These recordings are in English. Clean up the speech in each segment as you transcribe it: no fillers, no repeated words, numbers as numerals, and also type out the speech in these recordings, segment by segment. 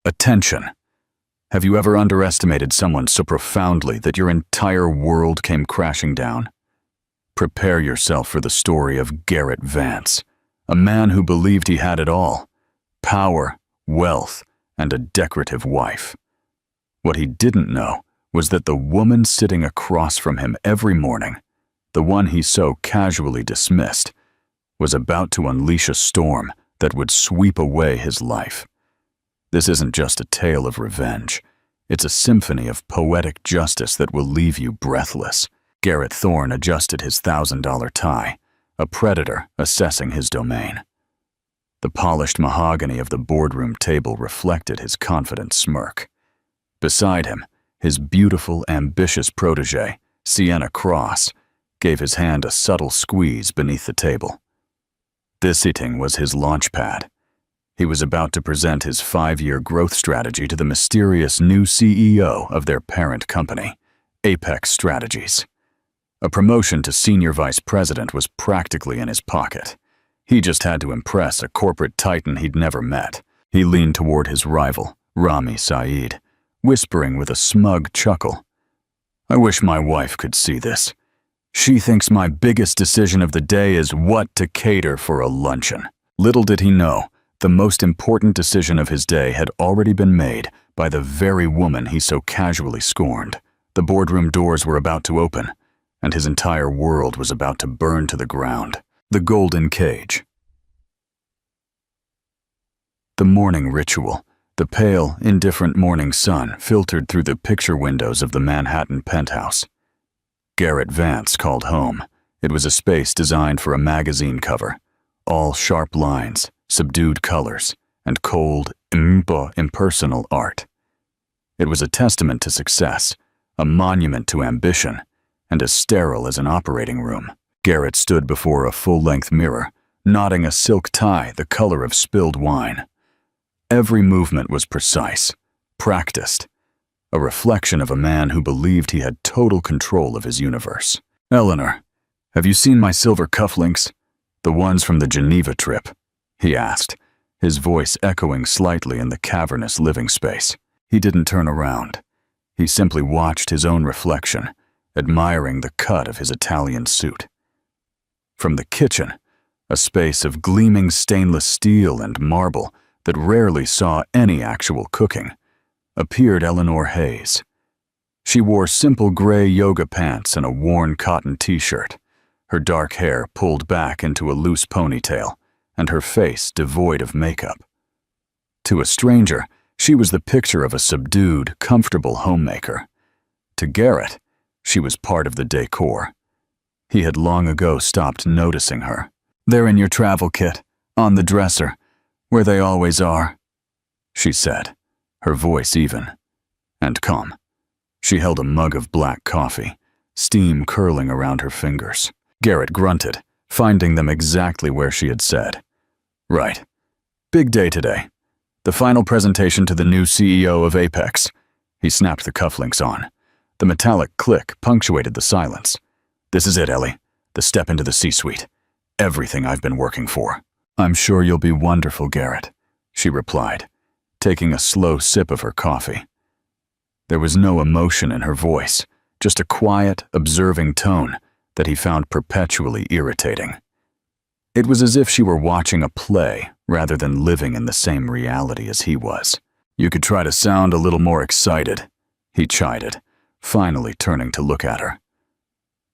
Attention. Have you ever underestimated someone so profoundly that your entire world came crashing down? Prepare yourself for the story of Garrett Vance, a man who believed he had it all: power, wealth, and a decorative wife. What he didn't know was that the woman sitting across from him every morning, the one he so casually dismissed, was about to unleash a storm that would sweep away his life. This isn't just a tale of revenge. It's a symphony of poetic justice that will leave you breathless. Garrett Thorne adjusted his $1,000 tie, a predator assessing his domain. The polished mahogany of the boardroom table reflected his confident smirk. Beside him, his beautiful, ambitious protege, Sienna Cross, gave his hand a subtle squeeze beneath the table. This sitting was his launch pad. He was about to present his 5-year growth strategy to the mysterious new CEO of their parent company, Apex Strategies. A promotion to senior vice president was practically in his pocket. He just had to impress a corporate titan he'd never met. He leaned toward his rival, Rami Saeed, whispering with a smug chuckle, "I wish my wife could see this. She thinks my biggest decision of the day is what to cater for a luncheon." Little did he know, the most important decision of his day had already been made by the very woman he so casually scorned. The boardroom doors were about to open, and his entire world was about to burn to the ground. The golden cage. The morning ritual. The pale, indifferent morning sun filtered through the picture windows of the Manhattan penthouse. Garrett Vance called home. It was a space designed for a magazine cover, all sharp lines, subdued colors, and cold, impersonal art. It was a testament to success, a monument to ambition, and as sterile as an operating room. Garrett stood before a full-length mirror, knotting a silk tie the color of spilled wine. Every movement was precise, practiced, a reflection of a man who believed he had total control of his universe. "Eleanor, have you seen my silver cufflinks? The ones from the Geneva trip?" he asked, his voice echoing slightly in the cavernous living space. He didn't turn around. He simply watched his own reflection, admiring the cut of his Italian suit. From the kitchen, a space of gleaming stainless steel and marble that rarely saw any actual cooking, appeared Eleanor Hayes. She wore simple gray yoga pants and a worn cotton t-shirt, her dark hair pulled back into a loose ponytail, and her face devoid of makeup. To a stranger, she was the picture of a subdued, comfortable homemaker. To Garrett, she was part of the decor. He had long ago stopped noticing her. "They're in your travel kit, on the dresser, where they always are," she said, her voice even and calm. She held a mug of black coffee, steam curling around her fingers. Garrett grunted, finding them exactly where she had said. "Right. Big day today. The final presentation to the new CEO of Apex." He snapped the cufflinks on. The metallic click punctuated the silence. "This is it, Ellie. The step into the C-suite. Everything I've been working for." "I'm sure you'll be wonderful, Garrett," she replied, taking a slow sip of her coffee. There was no emotion in her voice, just a quiet, observing tone that he found perpetually irritating. It was as if she were watching a play rather than living in the same reality as he was. "You could try to sound a little more excited," he chided, finally turning to look at her.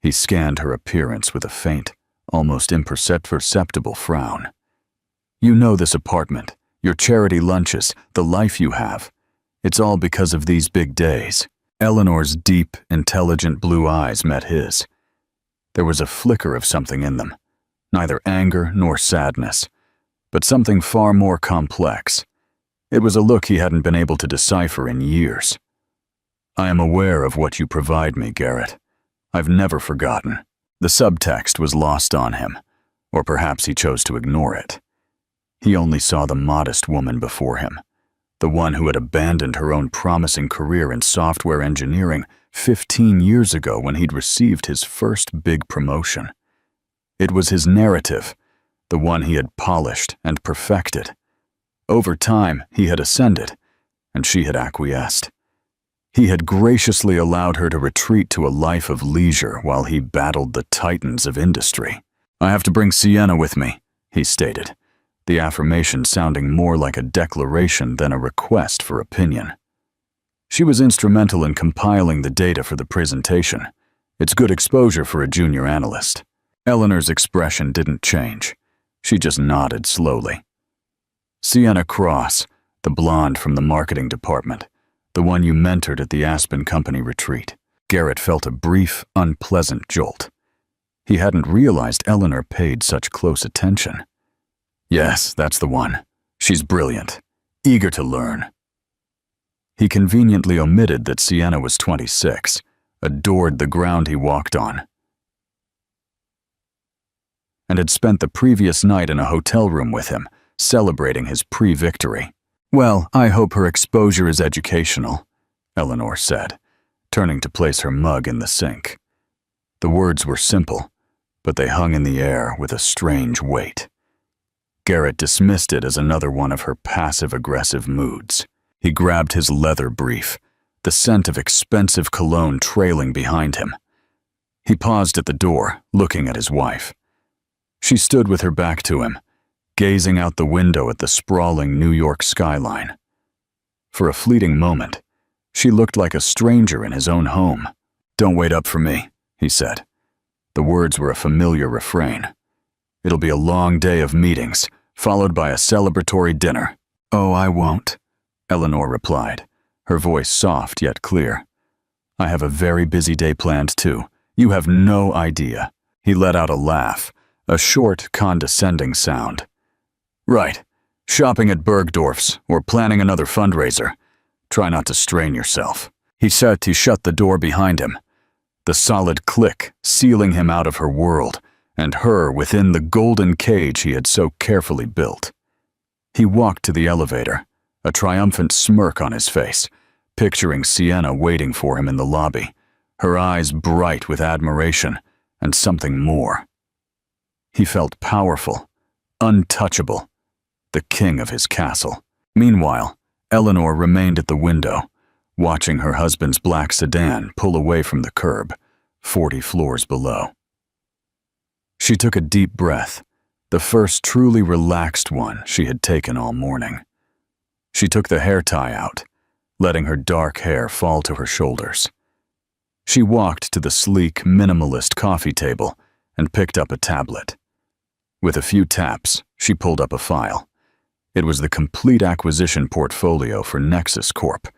He scanned her appearance with a faint, almost imperceptible frown. "You know this apartment, your charity lunches, the life you have. It's all because of these big days." Eleanor's deep, intelligent blue eyes met his. There was a flicker of something in them, neither anger nor sadness, but something far more complex. It was a look he hadn't been able to decipher in years. "I am aware of what you provide me, Garrett. I've never forgotten." The subtext was lost on him, or perhaps he chose to ignore it. He only saw the modest woman before him, the one who had abandoned her own promising career in software engineering 15 years ago when he'd received his first big promotion. It was his narrative, the one he had polished and perfected. Over time, he had ascended, and she had acquiesced. He had graciously allowed her to retreat to a life of leisure while he battled the titans of industry. "I have to bring Sienna with me," he stated, the affirmation sounding more like a declaration than a request for opinion. She was instrumental in compiling the data for the presentation. It's good exposure for a junior analyst. Eleanor's expression didn't change. She just nodded slowly. Sienna Cross, the blonde from the marketing department, the one you mentored at the Aspen Company retreat. Garrett felt a brief, unpleasant jolt. He hadn't realized Eleanor paid such close attention. "Yes, that's the one. She's brilliant, eager to learn." He conveniently omitted that Sienna was 26, adored the ground he walked on, and had spent the previous night in a hotel room with him, celebrating his pre-victory. "Well, I hope her exposure is educational," Eleanor said, turning to place her mug in the sink. The words were simple, but they hung in the air with a strange weight. Garrett dismissed it as another one of her passive-aggressive moods. He grabbed his leather brief, the scent of expensive cologne trailing behind him. He paused at the door, looking at his wife. She stood with her back to him, gazing out the window at the sprawling New York skyline. For a fleeting moment, she looked like a stranger in his own home. "Don't wait up for me," he said. The words were a familiar refrain. "It'll be a long day of meetings, followed by a celebratory dinner." "Oh, I won't," Eleanor replied, her voice soft yet clear. "I have a very busy day planned too. You have no idea." He let out a laugh, a short, condescending sound. "Right. Shopping at Bergdorf's or planning another fundraiser. Try not to strain yourself." He said to shut the door behind him, the solid click sealing him out of her world and her within the golden cage he had so carefully built. He walked to the elevator, a triumphant smirk on his face, picturing Sienna waiting for him in the lobby, her eyes bright with admiration and something more. He felt powerful, untouchable, the king of his castle. Meanwhile, Eleanor remained at the window, watching her husband's black sedan pull away from the curb, 40 floors below. She took a deep breath, the first truly relaxed one she had taken all morning. She took the hair tie out, letting her dark hair fall to her shoulders. She walked to the sleek, minimalist coffee table and picked up a tablet. With a few taps, she pulled up a file. It was the complete acquisition portfolio for Nexus Corp,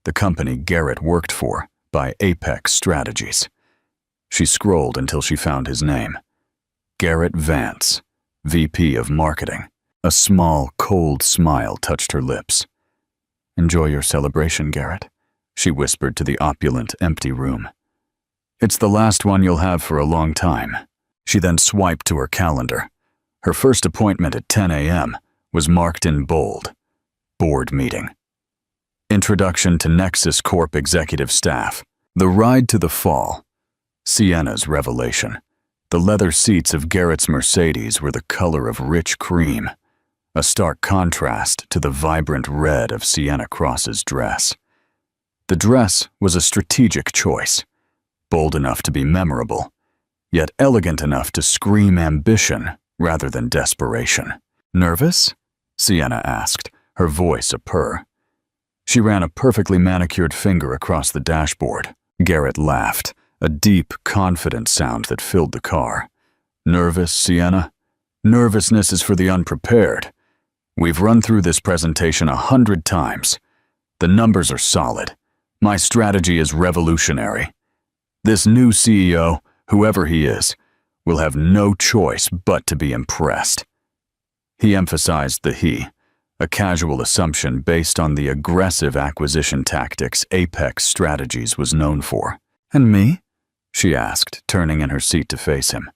the company Garrett worked for by Apex Strategies. She scrolled until she found his name. Garrett Vance, VP of Marketing. A small, cold smile touched her lips. "Enjoy your celebration, Garrett," she whispered to the opulent, empty room. "It's the last one you'll have for a long time." She then swiped to her calendar. Her first appointment at 10 a.m. was marked in bold. Board meeting. Introduction to Nexus Corp executive staff. The ride to the fall. Sienna's revelation. The leather seats of Garrett's Mercedes were the color of rich cream, a stark contrast to the vibrant red of Sienna Cross's dress. The dress was a strategic choice, bold enough to be memorable, yet elegant enough to scream ambition rather than desperation. "Nervous?" Sienna asked, her voice a purr. She ran a perfectly manicured finger across the dashboard. Garrett laughed, a deep, confident sound that filled the car. "Nervous, Sienna? Nervousness is for the unprepared. We've run through this presentation 100 times. The numbers are solid. My strategy is revolutionary. This new CEO, whoever he is, will have no choice but to be impressed." He emphasized the he, a casual assumption based on the aggressive acquisition tactics Apex Strategies was known for. "And me?" she asked, turning in her seat to face him.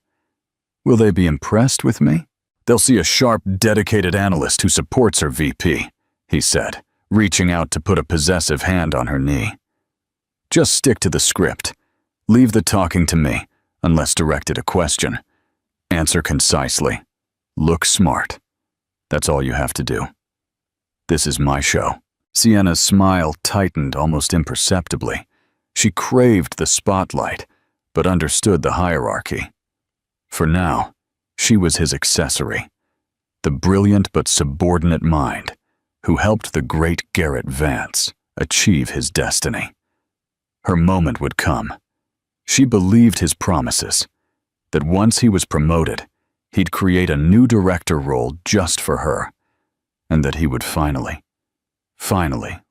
"Will they be impressed with me?" "They'll see a sharp, dedicated analyst who supports her VP," he said, reaching out to put a possessive hand on her knee. "Just stick to the script. Leave the talking to me, unless directed a question. Answer concisely. Look smart. That's all you have to do. This is my show." Sienna's smile tightened almost imperceptibly. She craved the spotlight, but understood the hierarchy. For now, she was his accessory, the brilliant but subordinate mind who helped the great Garrett Vance achieve his destiny. Her moment would come. She believed his promises, that once he was promoted, he'd create a new director role just for her, and that he would finally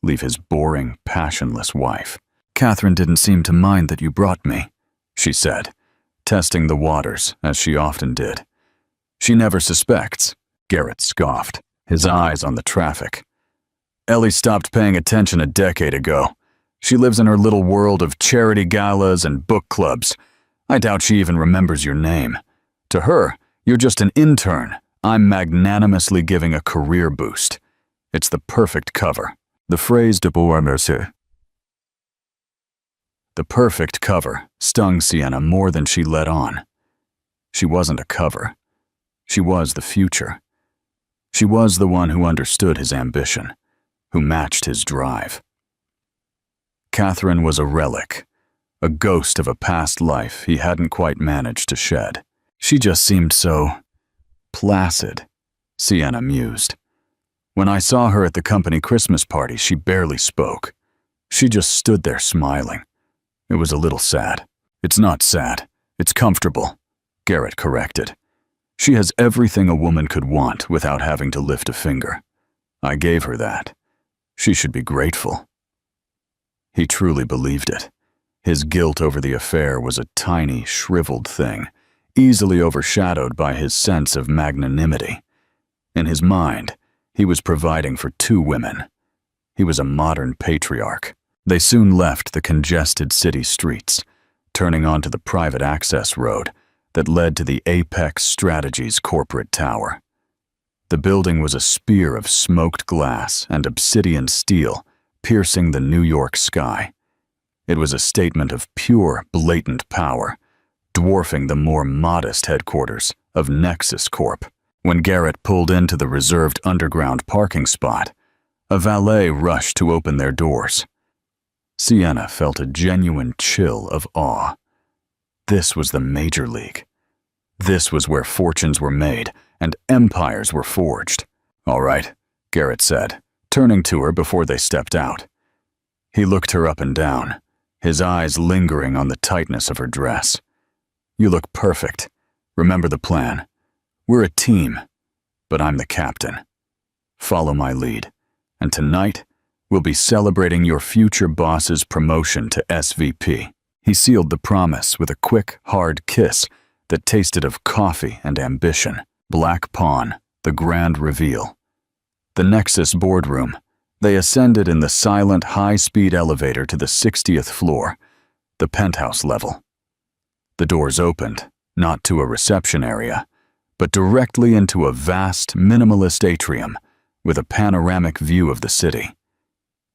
leave his boring, passionless wife. "Catherine didn't seem to mind that you brought me," she said, testing the waters as she often did. "She never suspects," Garrett scoffed, his eyes on the traffic. "Ellie stopped paying attention a decade ago. She lives in her little world of charity galas and book clubs. I doubt she even remembers your name. To her, you're just an intern I'm magnanimously giving a career boost. It's the perfect cover." The phrase de beau merci. The perfect cover stung Sienna more than she let on. She wasn't a cover. She was the future. She was the one who understood his ambition, who matched his drive. Catherine was a relic, a ghost of a past life he hadn't quite managed to shed. She just seemed so placid, Sienna mused. When I saw her at the company Christmas party, she barely spoke. She just stood there smiling. It was a little sad. "It's not sad. It's comfortable," Garrett corrected. "She has everything a woman could want without having to lift a finger. I gave her that. She should be grateful." He truly believed it. His guilt over the affair was a tiny, shriveled thing, easily overshadowed by his sense of magnanimity. In his mind, he was providing for 2 women. He was a modern patriarch. They soon left the congested city streets, turning onto the private access road that led to the Apex Strategies corporate tower. The building was a spear of smoked glass and obsidian steel piercing the New York sky. It was a statement of pure, blatant power, dwarfing the more modest headquarters of Nexus Corp. When Garrett pulled into the reserved underground parking spot, a valet rushed to open their doors. Sienna felt a genuine chill of awe. This was the major league. This was where fortunes were made and empires were forged. "All right," Garrett said, turning to her before they stepped out. He looked her up and down, his eyes lingering on the tightness of her dress. "You look perfect. Remember the plan. We're a team, but I'm the captain. Follow my lead, and tonight we'll be celebrating your future boss's promotion to SVP." He sealed the promise with a quick, hard kiss that tasted of coffee and ambition. Black Pawn, the grand reveal. The Nexus boardroom. They ascended in the silent, high-speed elevator to the 60th floor, the penthouse level. The doors opened, not to a reception area, but directly into a vast, minimalist atrium with a panoramic view of the city.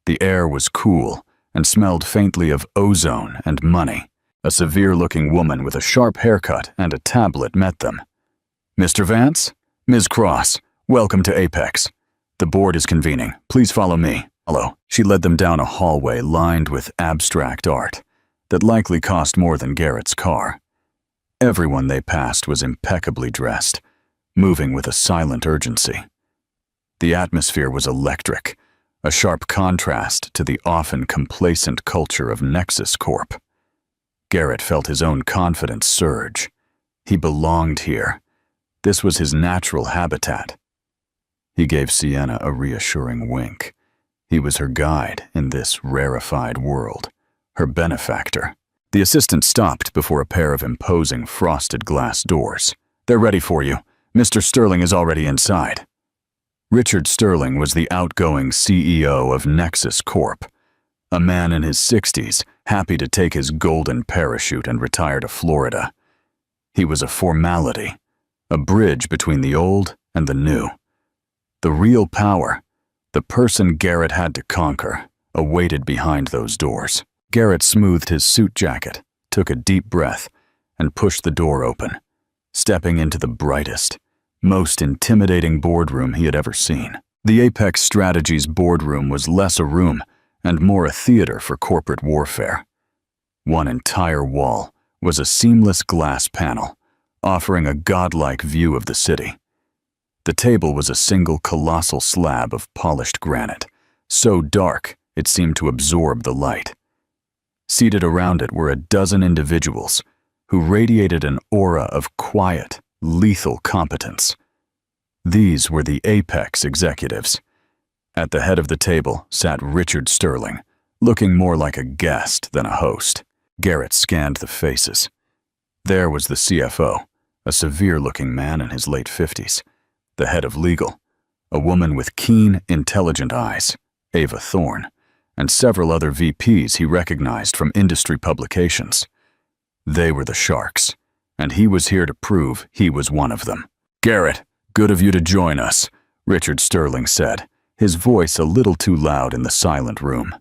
The air was cool and smelled faintly of ozone and money. A severe-looking woman with a sharp haircut and a tablet met them. "Mr. Vance? Ms. Cross, welcome to Apex. The board is convening. Please follow me." "Hello." She led them down a hallway lined with abstract art that likely cost more than Garrett's car. Everyone they passed was impeccably dressed, moving with a silent urgency. The atmosphere was electric, a sharp contrast to the often complacent culture of Nexus Corp. Garrett felt his own confidence surge. He belonged here. This was his natural habitat. He gave Sienna a reassuring wink. He was her guide in this rarefied world, her benefactor. The assistant stopped before a pair of imposing frosted glass doors. "They're ready for you. Mr. Sterling is already inside." Richard Sterling was the outgoing CEO of Nexus Corp, a man in his 60s, happy to take his golden parachute and retire to Florida. He was a formality, a bridge between the old and the new. The real power, the person Garrett had to conquer, awaited behind those doors. Garrett smoothed his suit jacket, took a deep breath, and pushed the door open, stepping into the brightest, most intimidating boardroom he had ever seen. The Apex Strategies boardroom was less a room and more a theater for corporate warfare. One entire wall was a seamless glass panel, offering a godlike view of the city. The table was a single colossal slab of polished granite, so dark it seemed to absorb the light. Seated around it were a dozen individuals who radiated an aura of quiet, lethal competence. These were the Apex executives. At the head of the table sat Richard Sterling, looking more like a guest than a host. Garrett scanned the faces. There was the CFO, a severe-looking man in his late 50s. The head of legal, a woman with keen, intelligent eyes, Ava Thorne, and several other VPs he recognized from industry publications. They were the sharks, and he was here to prove he was one of them. "Garrett, good of you to join us," Richard Sterling said, his voice a little too loud in the silent room.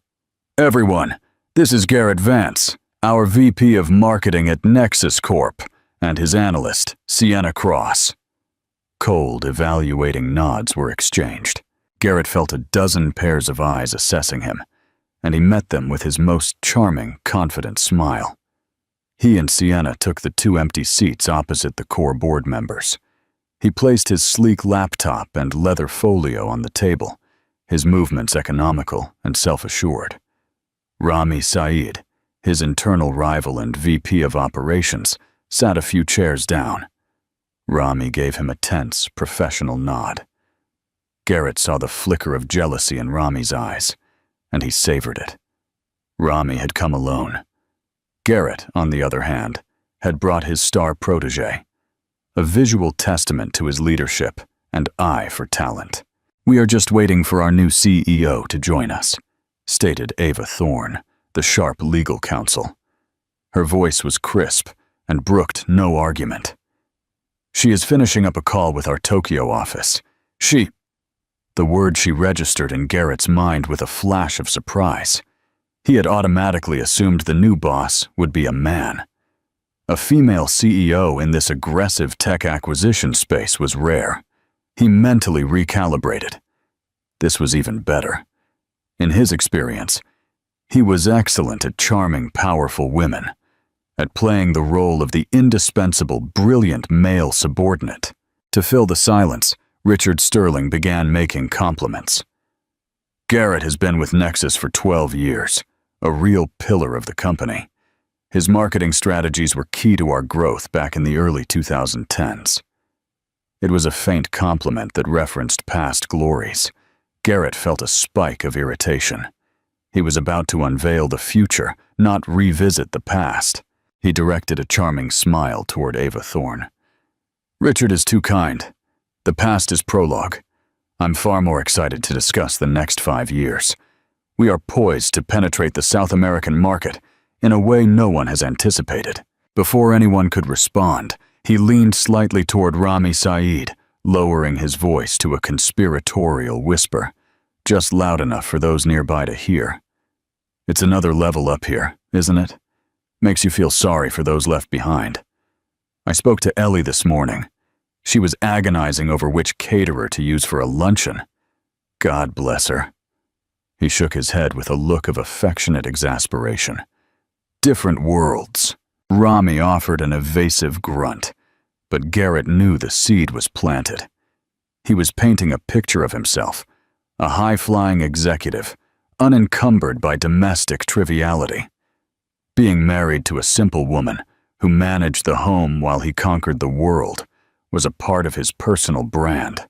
"Everyone, this is Garrett Vance, our VP of Marketing at Nexus Corp, and his analyst, Sienna Cross." Cold, evaluating nods were exchanged. Garrett felt a dozen pairs of eyes assessing him, and he met them with his most charming, confident smile. He and Sienna took the two empty seats opposite the core board members. He placed his sleek laptop and leather folio on the table, his movements economical and self-assured. Rami Saeed, his internal rival and VP of Operations, sat a few chairs down. Rami gave him a tense, professional nod. Garrett saw the flicker of jealousy in Rami's eyes, and he savored it. Rami had come alone. Garrett, on the other hand, had brought his star protege, a visual testament to his leadership and eye for talent. "We are just waiting for our new CEO to join us," stated Ava Thorne, the sharp legal counsel. Her voice was crisp and brooked no argument. "She is finishing up a call with our Tokyo office. The word she registered in Garrett's mind with a flash of surprise. He had automatically assumed the new boss would be a man. A female CEO in this aggressive tech acquisition space was rare. He mentally recalibrated. This was even better. In his experience, he was excellent at charming, powerful women, at playing the role of the indispensable, brilliant male subordinate. To fill the silence, Richard Sterling began making compliments. "Garrett has been with Nexus for 12 years, a real pillar of the company. His marketing strategies were key to our growth back in the early 2010s. It was a faint compliment that referenced past glories. Garrett felt a spike of irritation. He was about to unveil the future, not revisit the past. He directed a charming smile toward Ava Thorne. "Richard is too kind. The past is prologue. I'm far more excited to discuss the next 5 years. We are poised to penetrate the South American market in a way no one has anticipated." Before anyone could respond, he leaned slightly toward Rami Saeed, lowering his voice to a conspiratorial whisper, just loud enough for those nearby to hear. "It's another level up here, isn't it? Makes you feel sorry for those left behind. I spoke to Ellie this morning. She was agonizing over which caterer to use for a luncheon. God bless her." He shook his head with a look of affectionate exasperation. "Different worlds." Rami offered an evasive grunt, but Garrett knew the seed was planted. He was painting a picture of himself, a high-flying executive, unencumbered by domestic triviality. Being married to a simple woman who managed the home while he conquered the world was a part of his personal brand.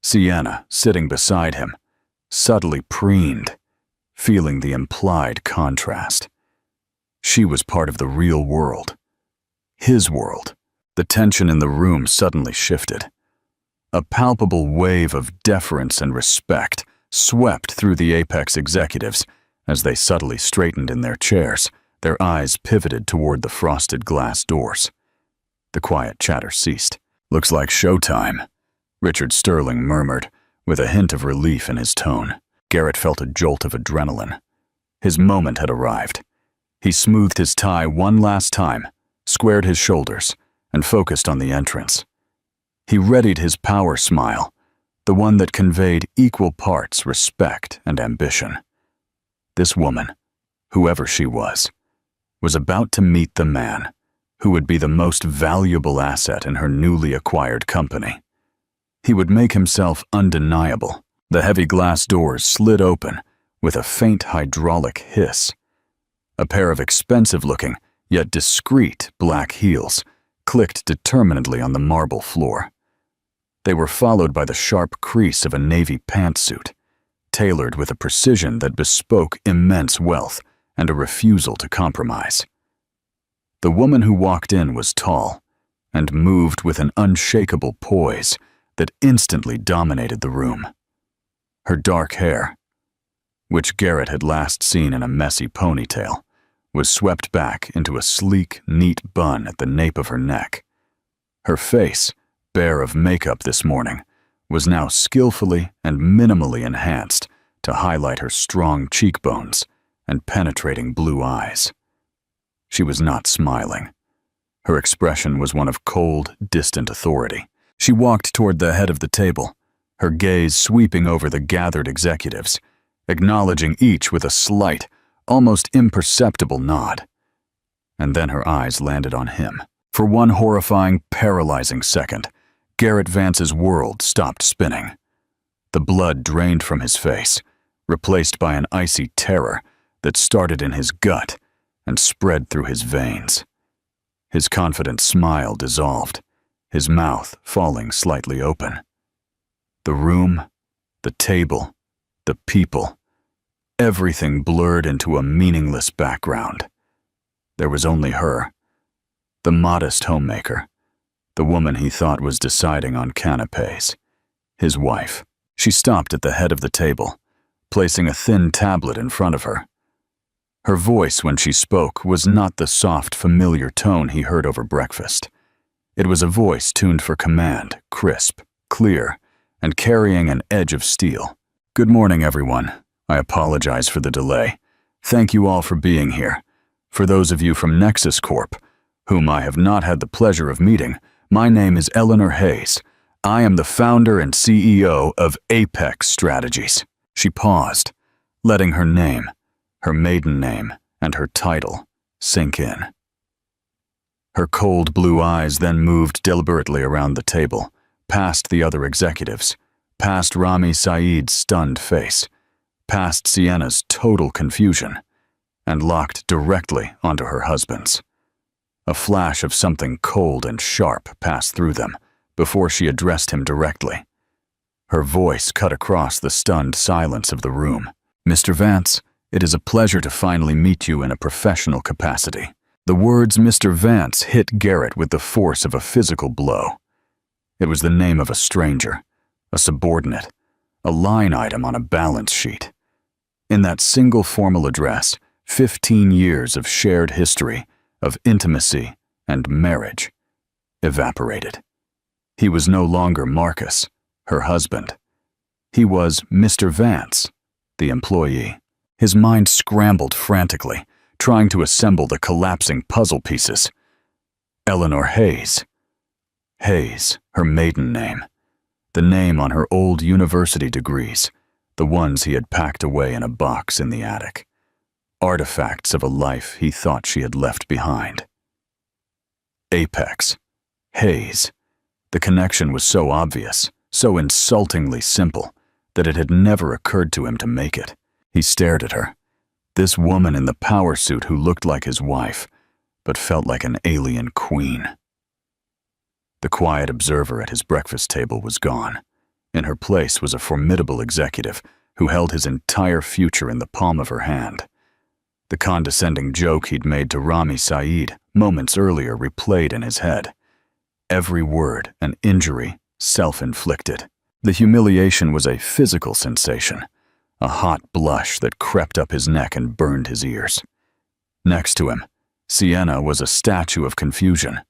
Sienna, sitting beside him, subtly preened, feeling the implied contrast. She was part of the real world. His world. The tension in the room suddenly shifted. A palpable wave of deference and respect swept through the Apex executives as they subtly straightened in their chairs, their eyes pivoted toward the frosted glass doors. The quiet chatter ceased. "Looks like showtime," Richard Sterling murmured, with a hint of relief in his tone. Garrett felt a jolt of adrenaline. His moment had arrived. He smoothed his tie one last time, squared his shoulders, and focused on the entrance. He readied his power smile, the one that conveyed equal parts respect and ambition. This woman, whoever she was about to meet the man who would be the most valuable asset in her newly acquired company. He would make himself undeniable. The heavy glass doors slid open with a faint hydraulic hiss. A pair of expensive-looking, yet discreet black heels clicked determinedly on the marble floor. They were followed by the sharp crease of a navy pantsuit, tailored with a precision that bespoke immense wealth and a refusal to compromise. The woman who walked in was tall and moved with an unshakable poise that instantly dominated the room. Her dark hair, which Garrett had last seen in a messy ponytail, was swept back into a sleek, neat bun at the nape of her neck. Her face, bare of makeup this morning, was now skillfully and minimally enhanced to highlight her strong cheekbones and penetrating blue eyes. She was not smiling. Her expression was one of cold, distant authority. She walked toward the head of the table, her gaze sweeping over the gathered executives, acknowledging each with a slight, almost imperceptible nod. And then her eyes landed on him. For one horrifying, paralyzing second, Garrett Vance's world stopped spinning. The blood drained from his face, replaced by an icy terror that started in his gut and spread through his veins. His confident smile dissolved, his mouth falling slightly open. The room, the table, the people, everything blurred into a meaningless background. There was only her, the modest homemaker, the woman he thought was deciding on canapés, his wife. She stopped at the head of the table, placing a thin tablet in front of her. Her voice when she spoke was not the soft, familiar tone he heard over breakfast. It was a voice tuned for command, crisp, clear, and carrying an edge of steel. "Good morning, everyone. I apologize for the delay. Thank you all for being here. For those of you from Nexus Corp, whom I have not had the pleasure of meeting, my name is Eleanor Hayes. I am the founder and CEO of Apex Strategies." She paused, letting her name, her maiden name, and her title sink in. Her cold blue eyes then moved deliberately around the table, past the other executives, past Rami Saeed's stunned face, past Sienna's total confusion, and locked directly onto her husband's. A flash of something cold and sharp passed through them before she addressed him directly. Her voice cut across the stunned silence of the room. "Mr. Vance, it is a pleasure to finally meet you in a professional capacity." The words Mr. Vance hit Garrett with the force of a physical blow. It was the name of a stranger, a subordinate, a line item on a balance sheet. In that single formal address, 15 years of shared history, of intimacy and marriage, evaporated. He was no longer Marcus, her husband. He was Mr. Vance, the employee. His mind scrambled frantically, trying to assemble the collapsing puzzle pieces. Eleanor Hayes. Hayes, her maiden name. The name on her old university degrees, the ones he had packed away in a box in the attic. Artifacts of a life he thought she had left behind. Apex. Hayes. The connection was so obvious, so insultingly simple, that it had never occurred to him to make it. He stared at her. This woman in the power suit who looked like his wife, but felt like an alien queen. The quiet observer at his breakfast table was gone. In her place was a formidable executive who held his entire future in the palm of her hand. The condescending joke he'd made to Rami Saeed moments earlier replayed in his head. Every word an injury, self-inflicted. The humiliation was a physical sensation, a hot blush that crept up his neck and burned his ears. Next to him, Sienna was a statue of confusion.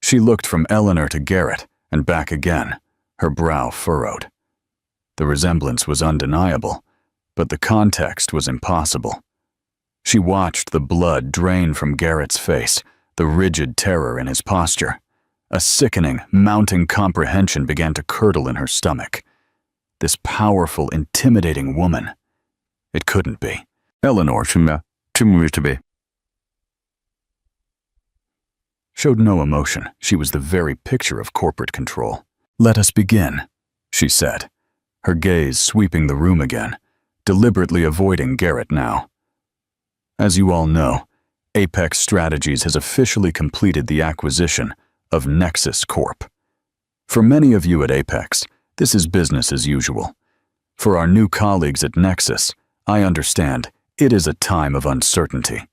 She looked from Eleanor to Garrett and back again, her brow furrowed. The resemblance was undeniable, but the context was impossible. She watched the blood drain from Garrett's face, the rigid terror in his posture. A sickening, mounting comprehension began to curdle in her stomach. this powerful, intimidating woman. It couldn't be. Eleanor showed no emotion. She was the very picture of corporate control. "Let us begin," she said, her gaze sweeping the room again, deliberately avoiding Garrett now. As you all know, Apex Strategies has officially completed the acquisition of Nexus Corp. For many of you at Apex, this is business as usual. For our new colleagues at Nexus, I understand it is a time of uncertainty.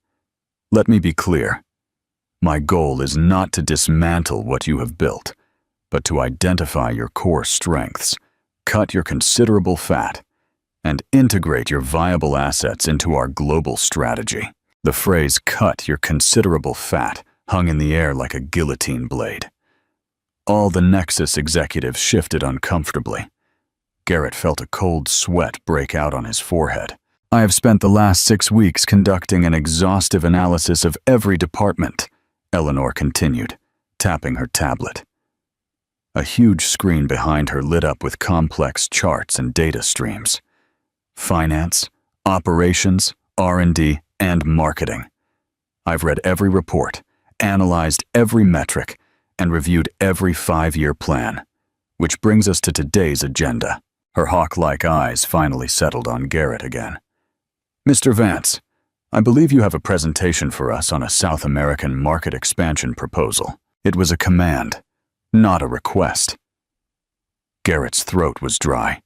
Let me be clear. My goal is not to dismantle what you have built, but to identify your core strengths, cut your considerable fat, and integrate your viable assets into our global strategy. The phrase "cut your considerable fat" hung in the air like a guillotine blade. All the Nexus executives shifted uncomfortably. Garrett felt a cold sweat break out on his forehead. "I have spent the last 6 weeks conducting an exhaustive analysis of every department," Eleanor continued, tapping her tablet. A huge screen behind her lit up with complex charts and data streams. Finance, operations, R&D, and marketing. I've read every report, analyzed every metric, and reviewed every 5-year plan, which brings us to today's agenda. Her hawk-like eyes finally settled on Garrett again. "Mr. Vance, I believe you have a presentation for us on a South American market expansion proposal." It was a command, not a request. Garrett's throat was dry.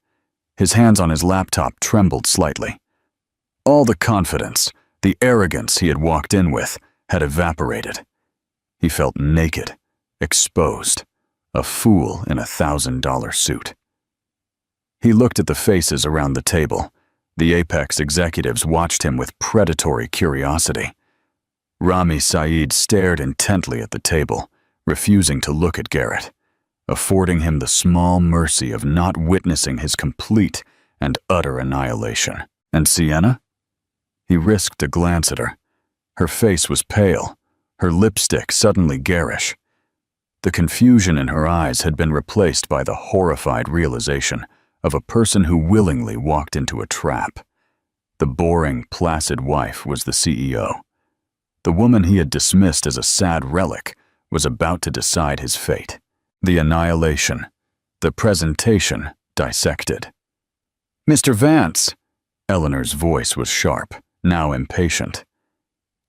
His hands on his laptop trembled slightly. All the confidence, the arrogance he had walked in with, had evaporated. He felt naked, exposed, a fool in a $1,000 suit. He looked at the faces around the table. The Apex executives watched him with predatory curiosity. Rami Saeed stared intently at the table, refusing to look at Garrett, affording him the small mercy of not witnessing his complete and utter annihilation. And Sienna? He risked a glance at her. Her face was pale, her lipstick suddenly garish. The confusion in her eyes had been replaced by the horrified realization of a person who willingly walked into a trap. The boring, placid wife was the CEO. The woman he had dismissed as a sad relic was about to decide his fate. The annihilation, the presentation dissected. "Mr. Vance!" Eleanor's voice was sharp, now impatient.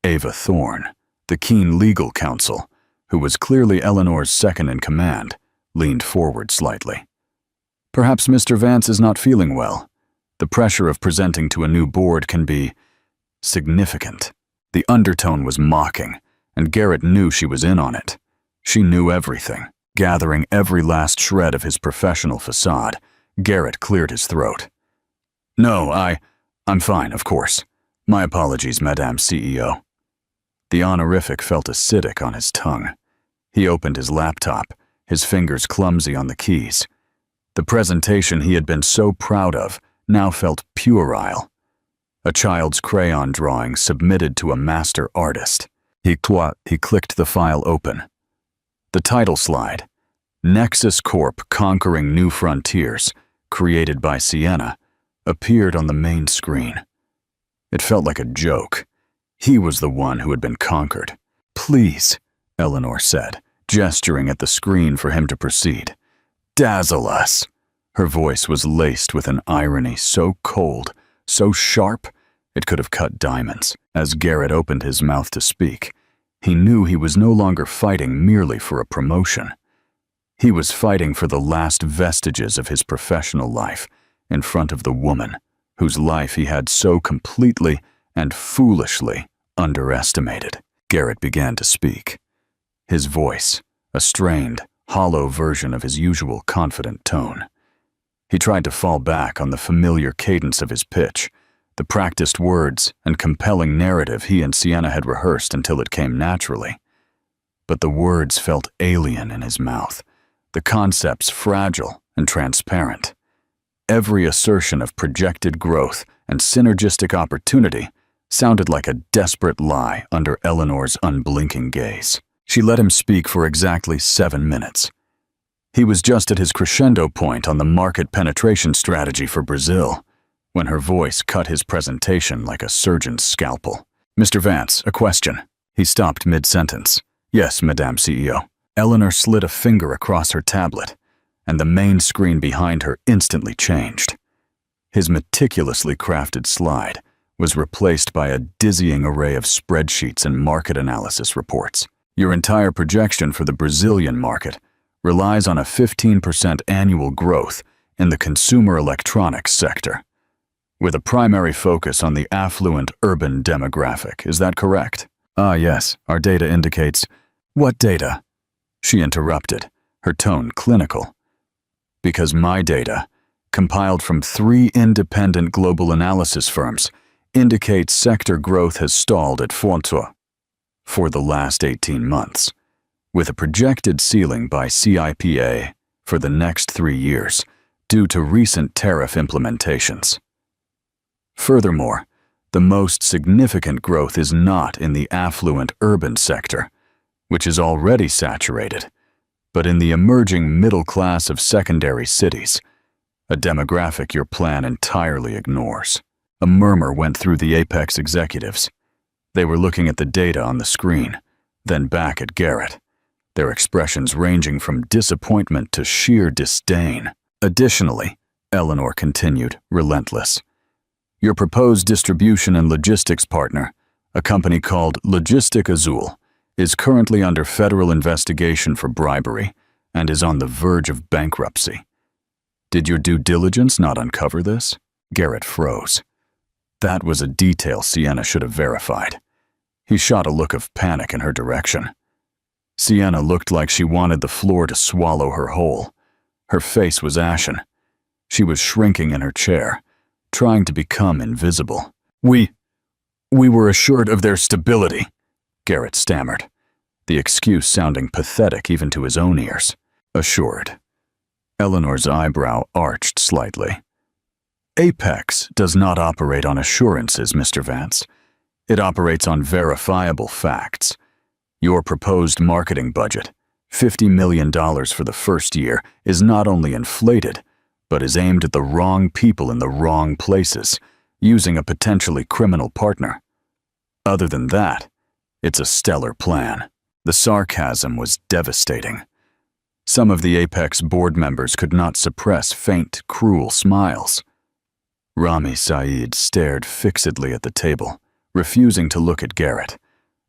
Ava Thorne, the keen legal counsel, who was clearly Eleanor's second-in-command, leaned forward slightly. "Perhaps Mr. Vance is not feeling well. The pressure of presenting to a new board can be significant." The undertone was mocking, and Garrett knew she was in on it. She knew everything. Gathering every last shred of his professional facade, Garrett cleared his throat. "No, I'm fine, of course. My apologies, Madame CEO." The honorific felt acidic on his tongue. He opened his laptop, his fingers clumsy on the keys. The presentation he had been so proud of now felt puerile. A child's crayon drawing submitted to a master artist. He clicked the file open. The title slide, "Nexus Corp Conquering New Frontiers," created by Sienna, appeared on the main screen. It felt like a joke. He was the one who had been conquered. "Please," Eleanor said, gesturing at the screen for him to proceed. "Dazzle us." Her voice was laced with an irony so cold, so sharp, it could have cut diamonds. As Garrett opened his mouth to speak, he knew he was no longer fighting merely for a promotion. He was fighting for the last vestiges of his professional life in front of the woman whose life he had so completely and foolishly underestimated. Garrett began to speak. His voice, a strained, hollow version of his usual confident tone. He tried to fall back on the familiar cadence of his pitch, the practiced words and compelling narrative he and Sienna had rehearsed until it came naturally. But the words felt alien in his mouth, the concepts fragile and transparent. Every assertion of projected growth and synergistic opportunity sounded like a desperate lie under Eleanor's unblinking gaze. She let him speak for exactly 7 minutes. He was just at his crescendo point on the market penetration strategy for Brazil, when her voice cut his presentation like a surgeon's scalpel. "Mr. Vance, a question." He stopped mid-sentence. "Yes, Madame CEO." Eleanor slid a finger across her tablet, and the main screen behind her instantly changed. His meticulously crafted slide was replaced by a dizzying array of spreadsheets and market analysis reports. "Your entire projection for the Brazilian market relies on a 15% annual growth in the consumer electronics sector, with a primary focus on the affluent urban demographic. Is that correct?" "Ah, yes, our data indicates—" "What data?" she interrupted, her tone clinical. "Because my data, compiled from 3 independent global analysis firms, indicates sector growth has stalled at Fontour for the last 18 months, with a projected ceiling by CIPA for the next 3 years due to recent tariff implementations. Furthermore, the most significant growth is not in the affluent urban sector, which is already saturated, but in the emerging middle class of secondary cities, a demographic your plan entirely ignores." A murmur went through the Apex executives. They were looking at the data on the screen, then back at Garrett, their expressions ranging from disappointment to sheer disdain. "Additionally," Eleanor continued, relentless, "your proposed distribution and logistics partner, a company called Logistic Azul, is currently under federal investigation for bribery and is on the verge of bankruptcy. Did your due diligence not uncover this?" Garrett froze. That was a detail Sienna should have verified. He shot a look of panic in her direction. Sienna looked like she wanted the floor to swallow her whole. Her face was ashen. She was shrinking in her chair, trying to become invisible. We were assured of their stability," Garrett stammered, the excuse sounding pathetic even to his own ears. "Assured." Eleanor's eyebrow arched slightly. "Apex does not operate on assurances, Mr. Vance. It operates on verifiable facts. Your proposed marketing budget, $50 million for the first year, is not only inflated, but is aimed at the wrong people in the wrong places, using a potentially criminal partner. Other than that, it's a stellar plan." The sarcasm was devastating. Some of the Apex board members could not suppress faint, cruel smiles. Rami Saeed stared fixedly at the table, refusing to look at Garrett,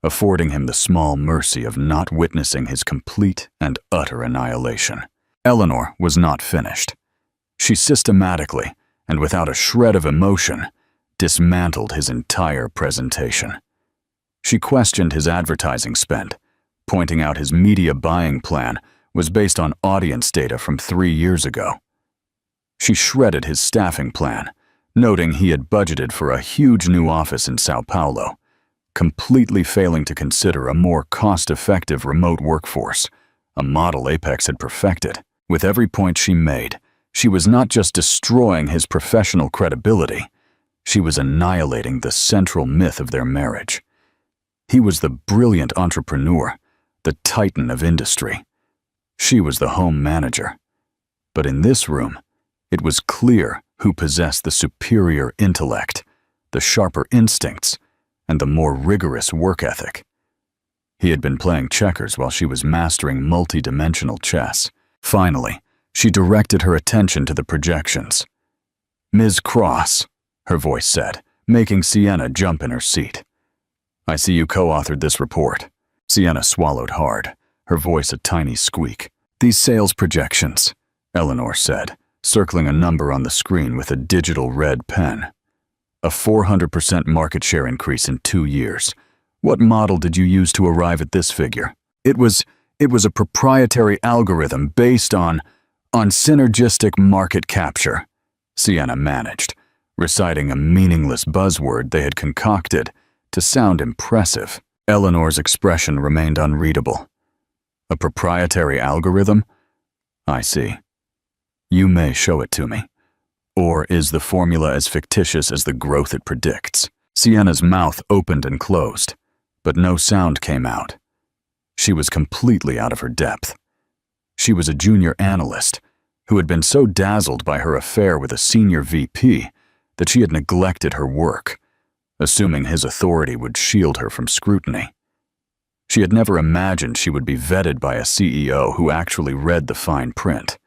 affording him the small mercy of not witnessing his complete and utter annihilation. Eleanor was not finished. She systematically, and without a shred of emotion, dismantled his entire presentation. She questioned his advertising spend, pointing out his media buying plan was based on audience data from 3 years ago. She shredded his staffing plan, noting he had budgeted for a huge new office in Sao Paulo, completely failing to consider a more cost-effective remote workforce, a model Apex had perfected. With every point she made, she was not just destroying his professional credibility, she was annihilating the central myth of their marriage. He was the brilliant entrepreneur, the titan of industry. She was the home manager. But in this room, it was clear who possessed the superior intellect, the sharper instincts, and the more rigorous work ethic. He had been playing checkers while she was mastering multi-dimensional chess. Finally, she directed her attention to the projections. "Ms. Cross," her voice said, making Sienna jump in her seat. "I see you co-authored this report." Sienna swallowed hard, her voice a tiny squeak. "These sales projections," Eleanor said, circling a number on the screen with a digital red pen. "A 400% market share increase in 2 years. What model did you use to arrive at this figure?" It was a proprietary algorithm based on synergistic market capture," Sienna managed, reciting a meaningless buzzword they had concocted to sound impressive. Eleanor's expression remained unreadable. "A proprietary algorithm? I see. You may show it to me. Or is the formula as fictitious as the growth it predicts?" Sienna's mouth opened and closed, but no sound came out. She was completely out of her depth. She was a junior analyst who had been so dazzled by her affair with a senior VP that she had neglected her work, assuming his authority would shield her from scrutiny. She had never imagined she would be vetted by a CEO who actually read the fine print.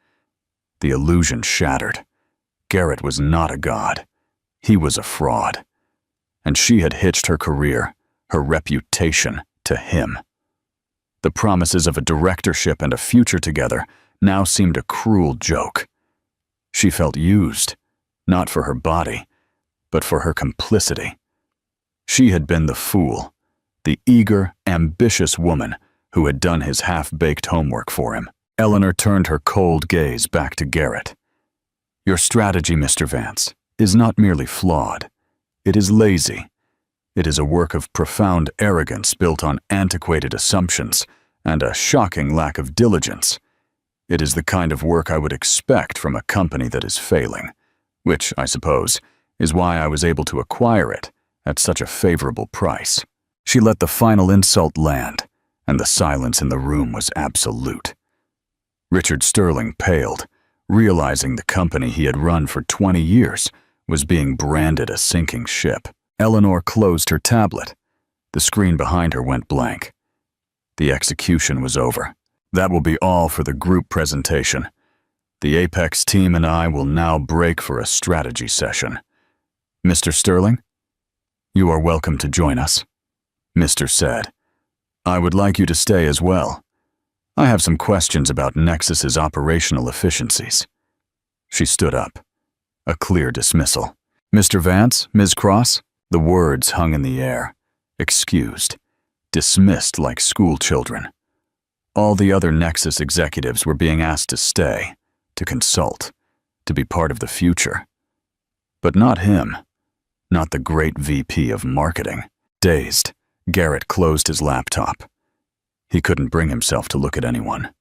The illusion shattered. Garrett was not a god. He was a fraud. And she had hitched her career, her reputation, to him. The promises of a directorship and a future together now seemed a cruel joke. She felt used, not for her body, but for her complicity. She had been the fool, the eager, ambitious woman who had done his half-baked homework for him. Eleanor turned her cold gaze back to Garrett. Your strategy, Mr. Vance, is not merely flawed. It is lazy. It is a work of profound arrogance built on antiquated assumptions and a shocking lack of diligence. It is the kind of work I would expect from a company that is failing, which, I suppose, is why I was able to acquire it at such a favorable price. She let the final insult land, and the silence in the room was absolute. Richard Sterling paled, realizing the company he had run for 20 years was being branded a sinking ship. Eleanor closed her tablet. The screen behind her went blank. The execution was over. That will be all for the group presentation. The Apex team and I will now break for a strategy session. Mr. Sterling, you are welcome to join us. Mr. said, I would like you to stay as well. I have some questions about Nexus's operational efficiencies. She stood up. A clear dismissal. Mr. Vance, Ms. Cross? The words hung in the air. Excused. Dismissed like school children. All the other Nexus executives were being asked to stay, to consult, to be part of the future. But not him. Not the great VP of marketing. Dazed, Garrett closed his laptop. He couldn't bring himself to look at anyone.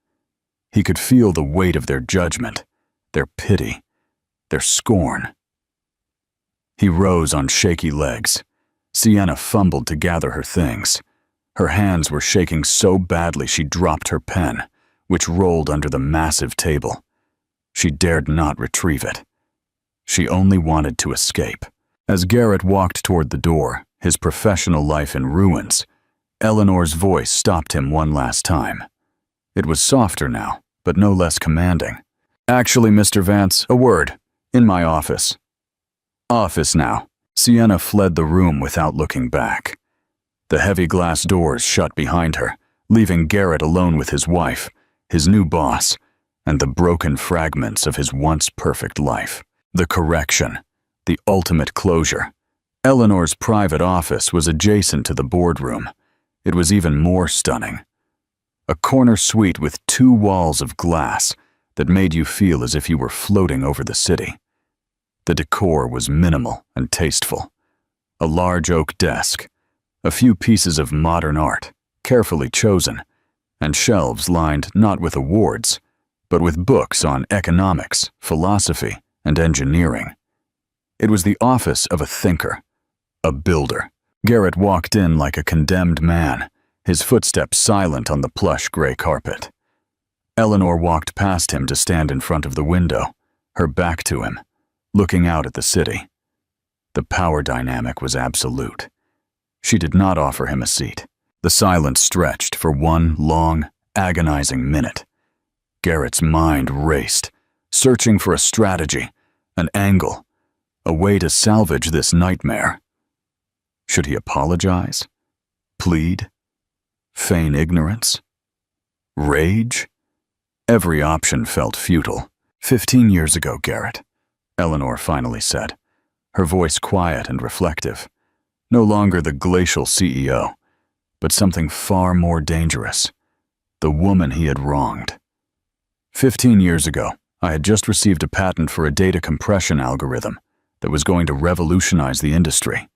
He could feel the weight of their judgment, their pity, their scorn. He rose on shaky legs. Sienna fumbled to gather her things. Her hands were shaking so badly she dropped her pen, which rolled under the massive table. She dared not retrieve it. She only wanted to escape. As Garrett walked toward the door, his professional life in ruins, Eleanor's voice stopped him one last time. It was softer now, but no less commanding. Actually, Mr. Vance, a word. In my office. Office now. Sienna fled the room without looking back. The heavy glass doors shut behind her, leaving Garrett alone with his wife, his new boss, and the broken fragments of his once perfect life. The correction. The ultimate closure. Eleanor's private office was adjacent to the boardroom. It was even more stunning. A corner suite with 2 walls of glass that made you feel as if you were floating over the city. The decor was minimal and tasteful. A large oak desk, a few pieces of modern art, carefully chosen, and shelves lined not with awards, but with books on economics, philosophy, and engineering. It was the office of a thinker, a builder. Garrett walked in like a condemned man, his footsteps silent on the plush gray carpet. Eleanor walked past him to stand in front of the window, her back to him, looking out at the city. The power dynamic was absolute. She did not offer him a seat. The silence stretched for one long, agonizing minute. Garrett's mind raced, searching for a strategy, an angle, a way to salvage this nightmare. Should he apologize? Plead? Feign ignorance? Rage? Every option felt futile. 15 years ago, Garrett, Eleanor finally said, her voice quiet and reflective. No longer the glacial CEO, but something far more dangerous. The woman he had wronged. 15 years ago, I had just received a patent for a data compression algorithm that was going to revolutionize the industry.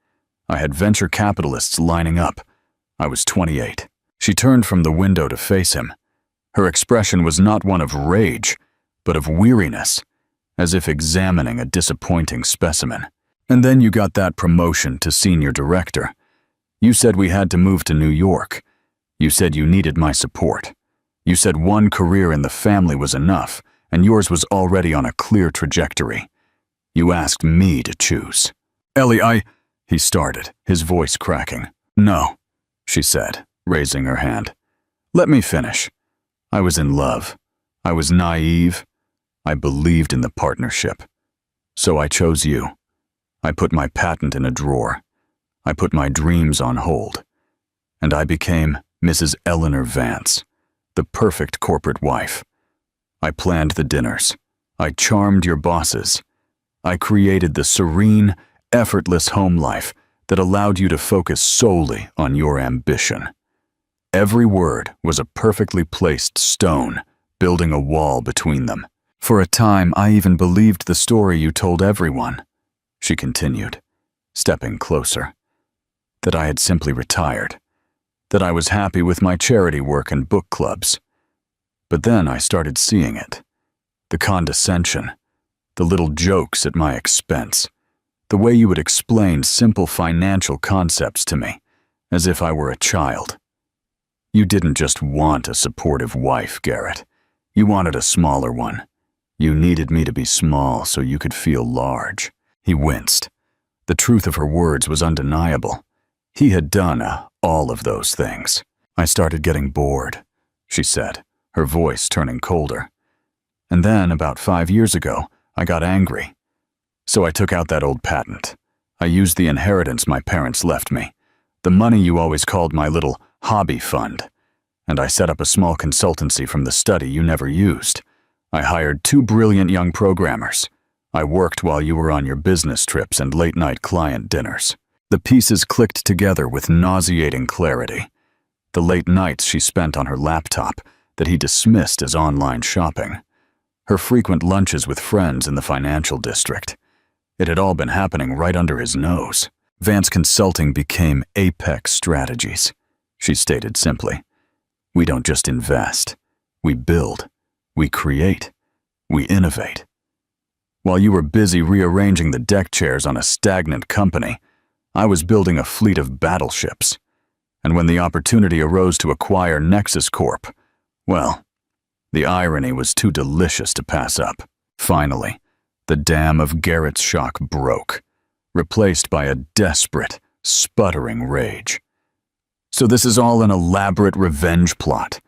I had venture capitalists lining up. I was 28. She turned from the window to face him. Her expression was not one of rage, but of weariness, as if examining a disappointing specimen. And then you got that promotion to senior director. You said we had to move to New York. You said you needed my support. You said one career in the family was enough, and yours was already on a clear trajectory. You asked me to choose. Ellie, he started, his voice cracking. No, she said, raising her hand. Let me finish. I was in love. I was naive. I believed in the partnership. So I chose you. I put my patent in a drawer. I put my dreams on hold. And I became Mrs. Eleanor Vance, the perfect corporate wife. I planned the dinners. I charmed your bosses. I created the serene, effortless home life that allowed you to focus solely on your ambition. Every word was a perfectly placed stone, building a wall between them. For a time, I even believed the story you told everyone, she continued, stepping closer. That I had simply retired. That I was happy with my charity work and book clubs. But then I started seeing it. The condescension, the little jokes at my expense, the way you would explain simple financial concepts to me, as if I were a child. You didn't just want a supportive wife, Garrett. You wanted a smaller one. You needed me to be small so you could feel large. He winced. The truth of her words was undeniable. He had done all of those things. I started getting bored, she said, her voice turning colder. And then, about 5 years ago, I got angry. So I took out that old patent. I used the inheritance my parents left me, the money you always called my little hobby fund, and I set up a small consultancy from the study you never used. I hired 2 brilliant young programmers. I worked while you were on your business trips and late-night client dinners. The pieces clicked together with nauseating clarity. The late nights she spent on her laptop that he dismissed as online shopping. Her frequent lunches with friends in the financial district. It had all been happening right under his nose. Vance Consulting became Apex Strategies, she stated simply. We don't just invest. We build. We create. We innovate. While you were busy rearranging the deck chairs on a stagnant company, I was building a fleet of battleships. And when the opportunity arose to acquire Nexus Corp, well, the irony was too delicious to pass up. Finally, the dam of Garrett's shock broke, replaced by a desperate, sputtering rage. So this is all an elaborate revenge plot.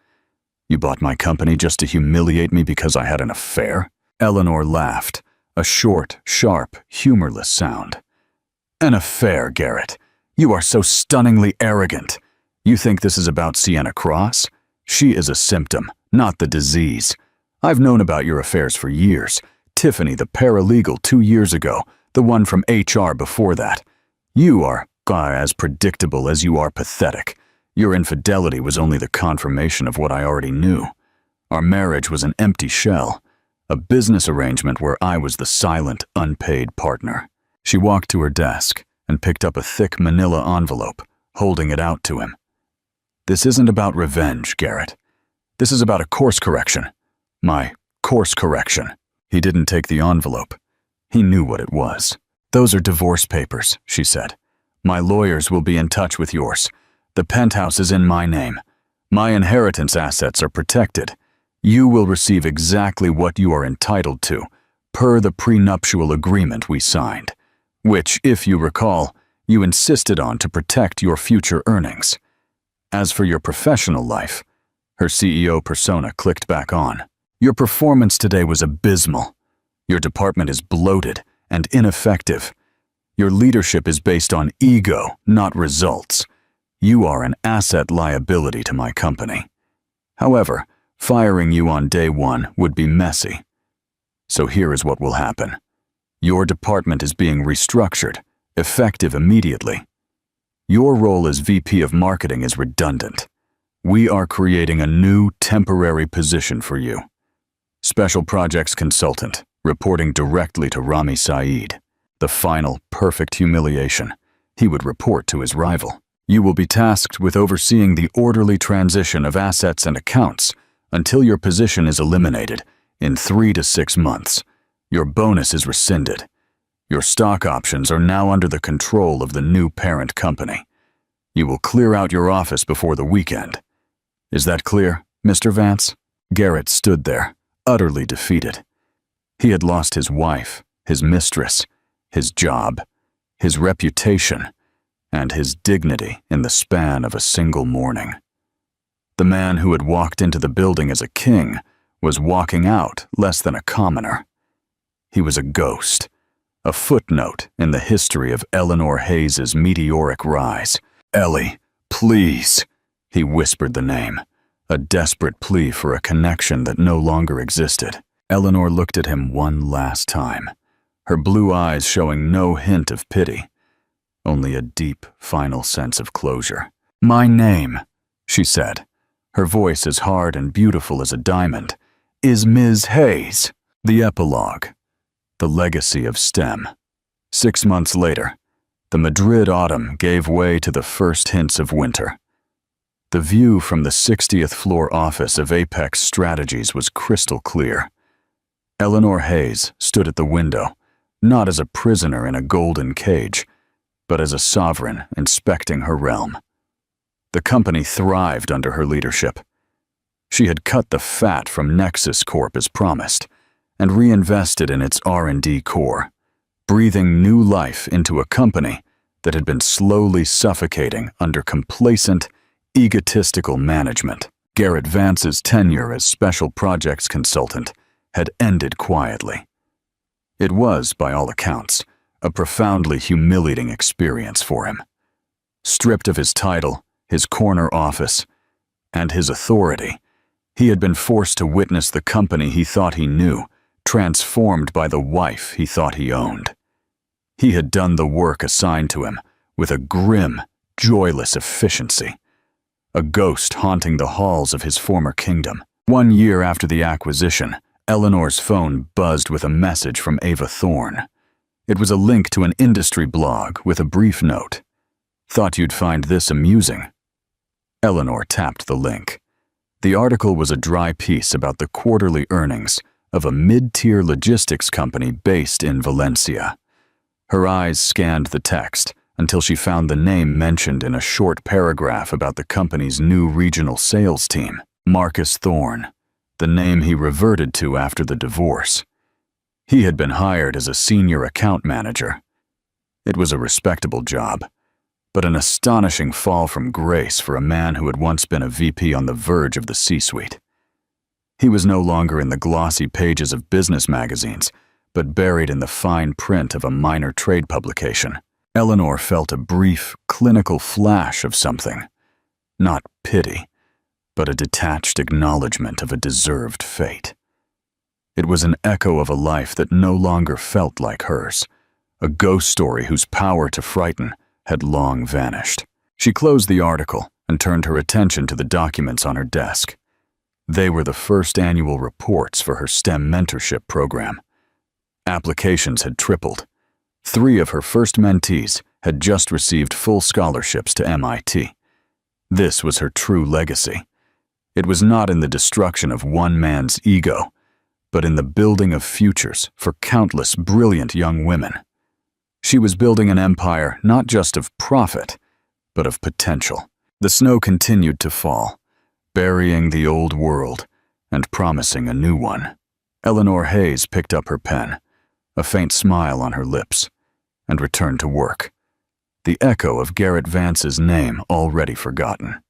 You bought my company just to humiliate me because I had an affair? Eleanor laughed, a short, sharp, humorless sound. An affair, Garrett. You are so stunningly arrogant. You think this is about Sienna Cross? She is a symptom, not the disease. I've known about your affairs for years. Tiffany, the paralegal 2 years ago, the one from HR before that. You are as predictable as you are pathetic. Your infidelity was only the confirmation of what I already knew. Our marriage was an empty shell, a business arrangement where I was the silent, unpaid partner. She walked to her desk and picked up a thick manila envelope, holding it out to him. This isn't about revenge, Garrett. This is about a course correction. My course correction. He didn't take the envelope. He knew what it was. Those are divorce papers, she said. My lawyers will be in touch with yours. The penthouse is in my name. My inheritance assets are protected. You will receive exactly what you are entitled to, per the prenuptial agreement we signed, which, if you recall, you insisted on to protect your future earnings. As for your professional life, her CEO persona clicked back on. Your performance today was abysmal. Your department is bloated and ineffective. Your leadership is based on ego, not results. You are an asset liability to my company. However, firing you on day one would be messy. So here is what will happen. Your department is being restructured, effective immediately. Your role as VP of Marketing is redundant. We are creating a new temporary position for you. Special Projects Consultant, reporting directly to Rami Saeed. The final, perfect humiliation. He would report to his rival. You will be tasked with overseeing the orderly transition of assets and accounts until your position is eliminated in 3 to 6 months. Your bonus is rescinded. Your stock options are now under the control of the new parent company. You will clear out your office before the weekend. Is that clear? Mr. Vance?" Garrett stood there, utterly defeated. He had lost his wife, his mistress, his job, his reputation, and his dignity in the span of a single morning. The man who had walked into the building as a king was walking out less than a commoner. He was a ghost, a footnote in the history of Eleanor Hayes's meteoric rise. "Ellie, please," he whispered the name, a desperate plea for a connection that no longer existed. Eleanor looked at him one last time, her blue eyes showing no hint of pity, only a deep, final sense of closure. "My name," she said, her voice as hard and beautiful as a diamond, "is Ms. Hayes." The epilogue, the legacy of STEM. 6 months later, the Madrid autumn gave way to the first hints of winter. The view from the 60th floor office of Apex Strategies was crystal clear. Eleanor Hayes stood at the window, not as a prisoner in a golden cage, but as a sovereign inspecting her realm. The company thrived under her leadership. She had cut the fat from Nexus Corp as promised, and reinvested in its R&D core, breathing new life into a company that had been slowly suffocating under complacent, egotistical management. Garrett Vance's tenure as special projects consultant had ended quietly. It was, by all accounts, a profoundly humiliating experience for him. Stripped of his title, his corner office, and his authority, he had been forced to witness the company he thought he knew transformed by the wife he thought he owned. He had done the work assigned to him with a grim, joyless efficiency, a ghost haunting the halls of his former kingdom. 1 year after the acquisition, Eleanor's phone buzzed with a message from Ava Thorne. It was a link to an industry blog with a brief note. "Thought you'd find this amusing." Eleanor tapped the link. The article was a dry piece about the quarterly earnings of a mid-tier logistics company based in Valencia. Her eyes scanned the text until she found the name mentioned in a short paragraph about the company's new regional sales team, Marcus Thorne, the name he reverted to after the divorce. He had been hired as a senior account manager. It was a respectable job, but an astonishing fall from grace for a man who had once been a VP on the verge of the C-suite. He was no longer in the glossy pages of business magazines, but buried in the fine print of a minor trade publication. Eleanor felt a brief, clinical flash of something. Not pity, but a detached acknowledgement of a deserved fate. It was an echo of a life that no longer felt like hers, a ghost story whose power to frighten had long vanished. She closed the article and turned her attention to the documents on her desk. They were the first annual reports for her STEM mentorship program. Applications had tripled. 3 of her first mentees had just received full scholarships to MIT. This was her true legacy. It was not in the destruction of one man's ego, but in the building of futures for countless brilliant young women. She was building an empire not just of profit, but of potential. The snow continued to fall, burying the old world and promising a new one. Eleanor Hayes picked up her pen, a faint smile on her lips, and returned to work, the echo of Garrett Vance's name already forgotten.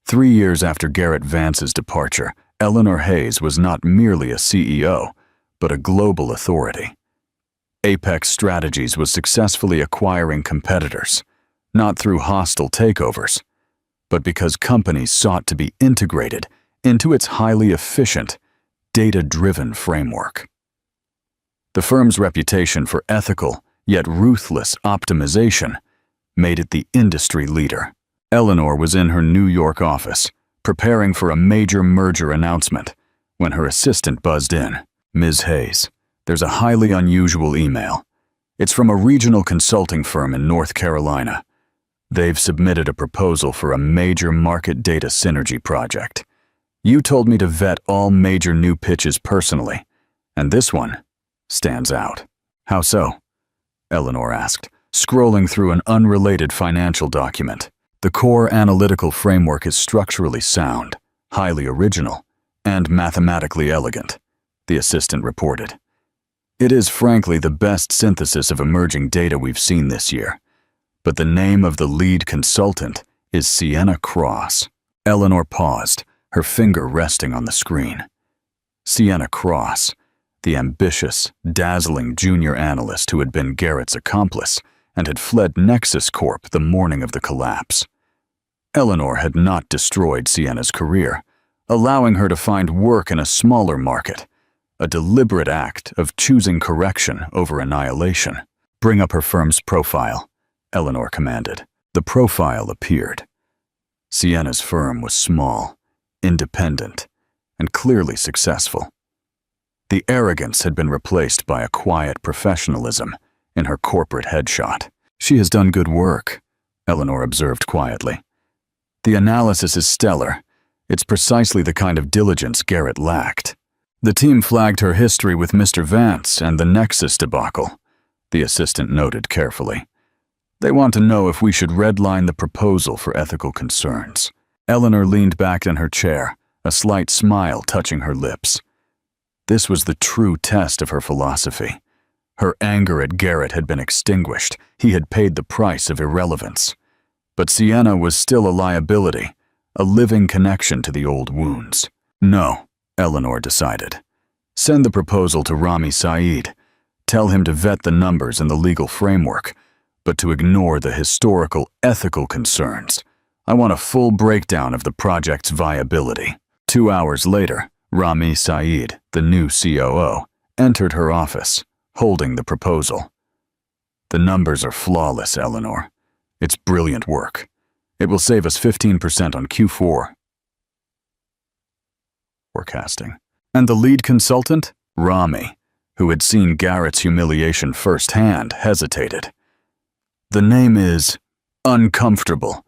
3 years after Garrett Vance's departure, Eleanor Hayes was not merely a CEO, but a global authority. Apex Strategies was successfully acquiring competitors, not through hostile takeovers, but because companies sought to be integrated into its highly efficient, data-driven framework. The firm's reputation for ethical, yet ruthless optimization made it the industry leader. Eleanor was in her New York office, preparing for a major merger announcement, when her assistant buzzed in. "Ms. Hayes, there's a highly unusual email. It's from a regional consulting firm in North Carolina. They've submitted a proposal for a major market data synergy project. You told me to vet all major new pitches personally, and this one stands out." "How so?" Eleanor asked, scrolling through an unrelated financial document. "The core analytical framework is structurally sound, highly original, and mathematically elegant, the assistant reported. It is frankly the best synthesis of emerging data we've seen this year, but the name of the lead consultant is Sienna Cross. Eleanor paused, her finger resting on the screen. Sienna Cross, the ambitious, dazzling junior analyst who had been Garrett's accomplice and had fled Nexus Corp the morning of the collapse. Eleanor had not destroyed Sienna's career, allowing her to find work in a smaller market, a deliberate act of choosing correction over annihilation. "Bring up her firm's profile," Eleanor commanded. The profile appeared. Sienna's firm was small, independent, and clearly successful. The arrogance had been replaced by a quiet professionalism in her corporate headshot. "She has done good work," Eleanor observed quietly. "The analysis is stellar. It's precisely the kind of diligence Garrett lacked." The team flagged her history with Mr. Vance and the Nexus debacle, the assistant noted carefully. "They want to know if we should redline the proposal for ethical concerns." Eleanor leaned back in her chair, a slight smile touching her lips. This was the true test of her philosophy. Her anger at Garrett had been extinguished. He had paid the price of irrelevance. But Sienna was still a liability, a living connection to the old wounds. "No," Eleanor decided. "Send the proposal to Rami Saeed. Tell him to vet the numbers and the legal framework, but to ignore the historical, ethical concerns. I want a full breakdown of the project's viability." 2 hours later, Rami Saeed, the new COO, entered her office, holding the proposal. "The numbers are flawless, Eleanor. It's brilliant work. It will save us 15% on Q4 forecasting." And the lead consultant, Rami, who had seen Garrett's humiliation firsthand, hesitated. "The name is uncomfortable,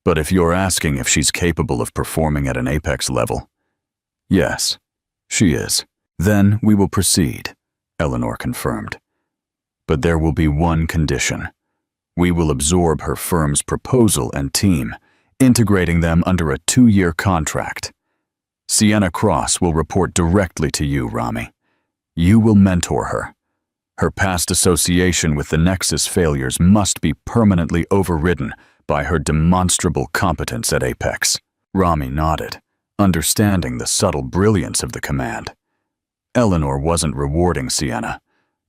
but if you're asking if she's capable of performing at an apex level, yes, she is. Then we will proceed," Eleanor confirmed. "But there will be one condition. We will absorb her firm's proposal and team, integrating them under a 2-year contract. Sienna Cross will report directly to you, Rami. You will mentor her. Her past association with the Nexus failures must be permanently overridden by her demonstrable competence at Apex." Rami nodded, understanding the subtle brilliance of the command. Eleanor wasn't rewarding Sienna,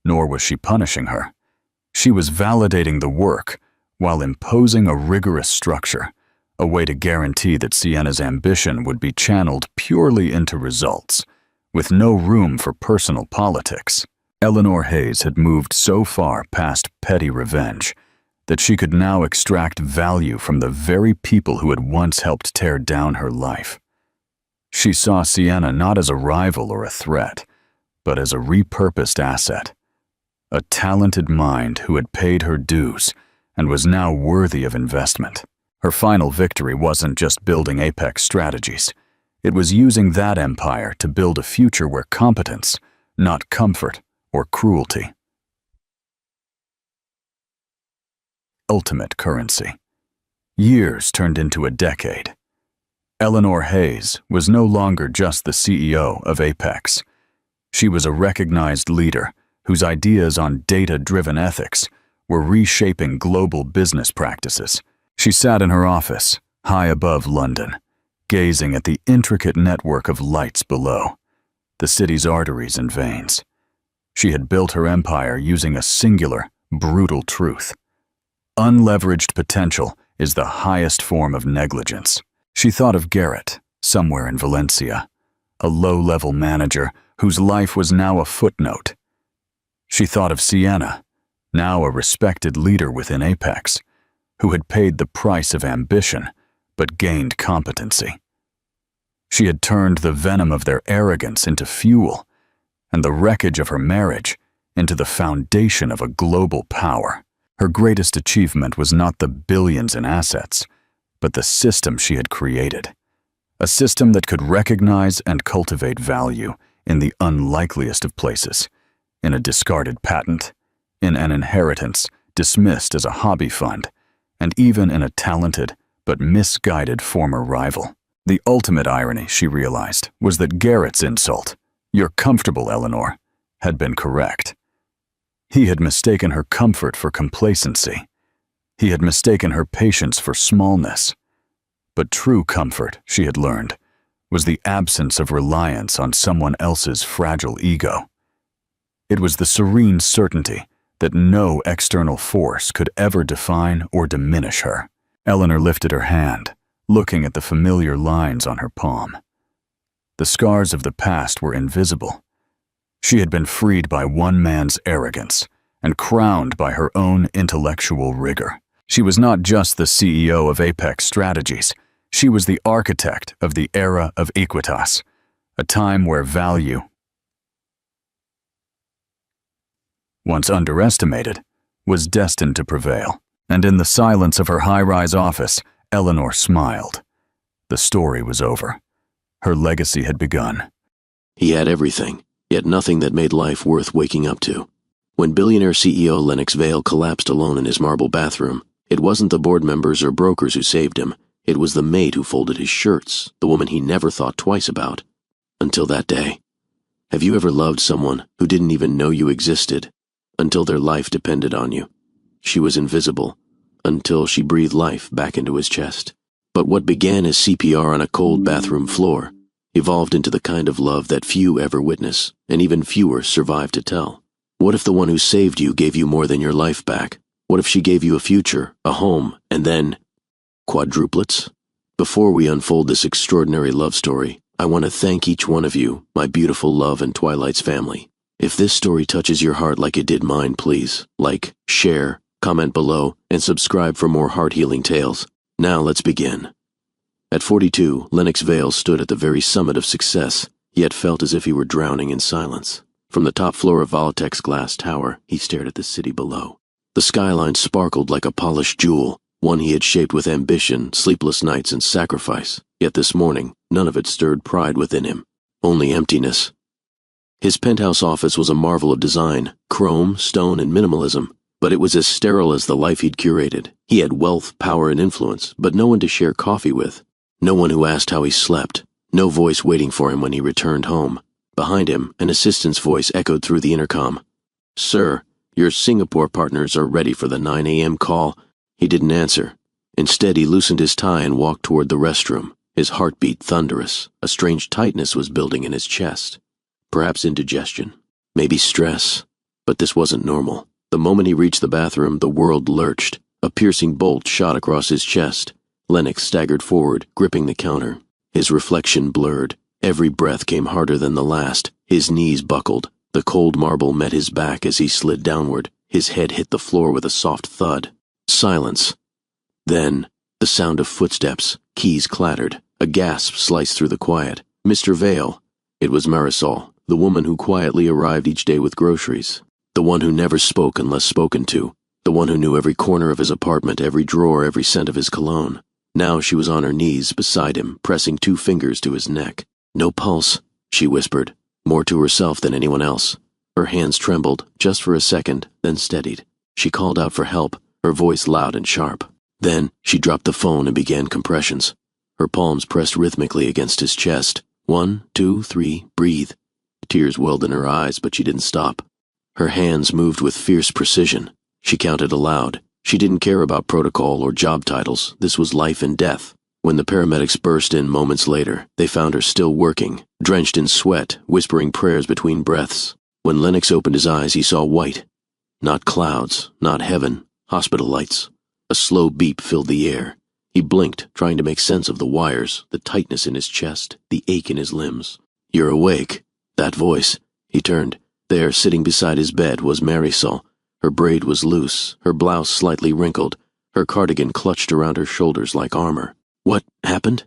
nor was she punishing her. She was validating the work while imposing a rigorous structure, a way to guarantee that Sienna's ambition would be channeled purely into results, with no room for personal politics. Eleanor Hayes had moved so far past petty revenge that she could now extract value from the very people who had once helped tear down her life. She saw Sienna not as a rival or a threat, but as a repurposed asset, a talented mind who had paid her dues and was now worthy of investment. Her final victory wasn't just building Apex strategies. It was using that empire to build a future where competence, not comfort or cruelty. Ultimate currency. Years turned into a decade. Eleanor Hayes was no longer just the CEO of Apex. She was a recognized leader whose ideas on data-driven ethics were reshaping global business practices. She sat in her office, high above London, gazing at the intricate network of lights below, the city's arteries and veins. She had built her empire using a singular, brutal truth. Unleveraged potential is the highest form of negligence. She thought of Garrett, somewhere in Valencia, a low-level manager whose life was now a footnote. She thought of Sienna, now a respected leader within Apex, who had paid the price of ambition but gained competency. She had turned the venom of their arrogance into fuel, and the wreckage of her marriage into the foundation of a global power. Her greatest achievement was not the billions in assets, but the system she had created. A system that could recognize and cultivate value in the unlikeliest of places, in a discarded patent, in an inheritance dismissed as a hobby fund, and even in a talented but misguided former rival. The ultimate irony, she realized, was that Garrett's insult, "You're comfortable, Eleanor," had been correct. He had mistaken her comfort for complacency. He had mistaken her patience for smallness. But true comfort, she had learned, was the absence of reliance on someone else's fragile ego. It was the serene certainty that no external force could ever define or diminish her. Eleanor lifted her hand, looking at the familiar lines on her palm. The scars of the past were invisible. She had been freed by one man's arrogance and crowned by her own intellectual rigor. She was not just the CEO of Apex Strategies. She was the architect of the era of Equitas, a time where value, once underestimated, was destined to prevail. And in the silence of her high-rise office, Eleanor smiled. The story was over. Her legacy had begun. He had everything, yet nothing that made life worth waking up to. When billionaire CEO Lennox Vale collapsed alone in his marble bathroom, it wasn't the board members or brokers who saved him. It was the maid who folded his shirts, the woman he never thought twice about. Until that day. Have you ever loved someone who didn't even know you existed, until their life depended on you? She was invisible, until she breathed life back into his chest. But what began as CPR on a cold bathroom floor evolved into the kind of love that few ever witness, and even fewer survive to tell. What if the one who saved you gave you more than your life back? What if she gave you a future, a home, and then quadruplets? Before we unfold this extraordinary love story, I want to thank each one of you, my beautiful Love and Twilight's family. If this story touches your heart like it did mine, please like, share, comment below, and subscribe for more heart-healing tales. Now let's begin. At 42, Lennox Vale stood at the very summit of success, yet felt as if he were drowning in silence. From the top floor of Volitech's glass tower, he stared at the city below. The skyline sparkled like a polished jewel, one he had shaped with ambition, sleepless nights, and sacrifice. Yet this morning, none of it stirred pride within him, only emptiness. His penthouse office was a marvel of design, chrome, stone, and minimalism, but it was as sterile as the life he'd curated. He had wealth, power, and influence, but no one to share coffee with. No one who asked how he slept. No voice waiting for him when he returned home. Behind him, an assistant's voice echoed through the intercom. "Sir, your Singapore partners are ready for the 9 a.m. call." He didn't answer. Instead, he loosened his tie and walked toward the restroom, his heartbeat thunderous. A strange tightness was building in his chest. Perhaps indigestion. Maybe stress. But this wasn't normal. The moment he reached the bathroom, the world lurched. A piercing bolt shot across his chest. Lennox staggered forward, gripping the counter. His reflection blurred. Every breath came harder than the last. His knees buckled. The cold marble met his back as he slid downward. His head hit the floor with a soft thud. Silence. Then, the sound of footsteps. Keys clattered. A gasp sliced through the quiet. "Mr. Vale." It was Marisol, the woman who quietly arrived each day with groceries. The one who never spoke unless spoken to. The one who knew every corner of his apartment, every drawer, every scent of his cologne. Now she was on her knees beside him, pressing 2 fingers to his neck. "No pulse," she whispered, more to herself than anyone else. Her hands trembled, just for a second, then steadied. She called out for help, her voice loud and sharp. Then she dropped the phone and began compressions. Her palms pressed rhythmically against his chest. 1, 2, 3, breathe. Tears welled in her eyes, but she didn't stop. Her hands moved with fierce precision. She counted aloud. She didn't care about protocol or job titles. This was life and death. When the paramedics burst in moments later, they found her still working, drenched in sweat, whispering prayers between breaths. When Lennox opened his eyes, he saw white. Not clouds, not heaven, hospital lights. A slow beep filled the air. He blinked, trying to make sense of the wires, the tightness in his chest, the ache in his limbs. "You're awake." That voice. He turned. There, sitting beside his bed, was Marisol. Her braid was loose, her blouse slightly wrinkled, her cardigan clutched around her shoulders like armor. "What happened?"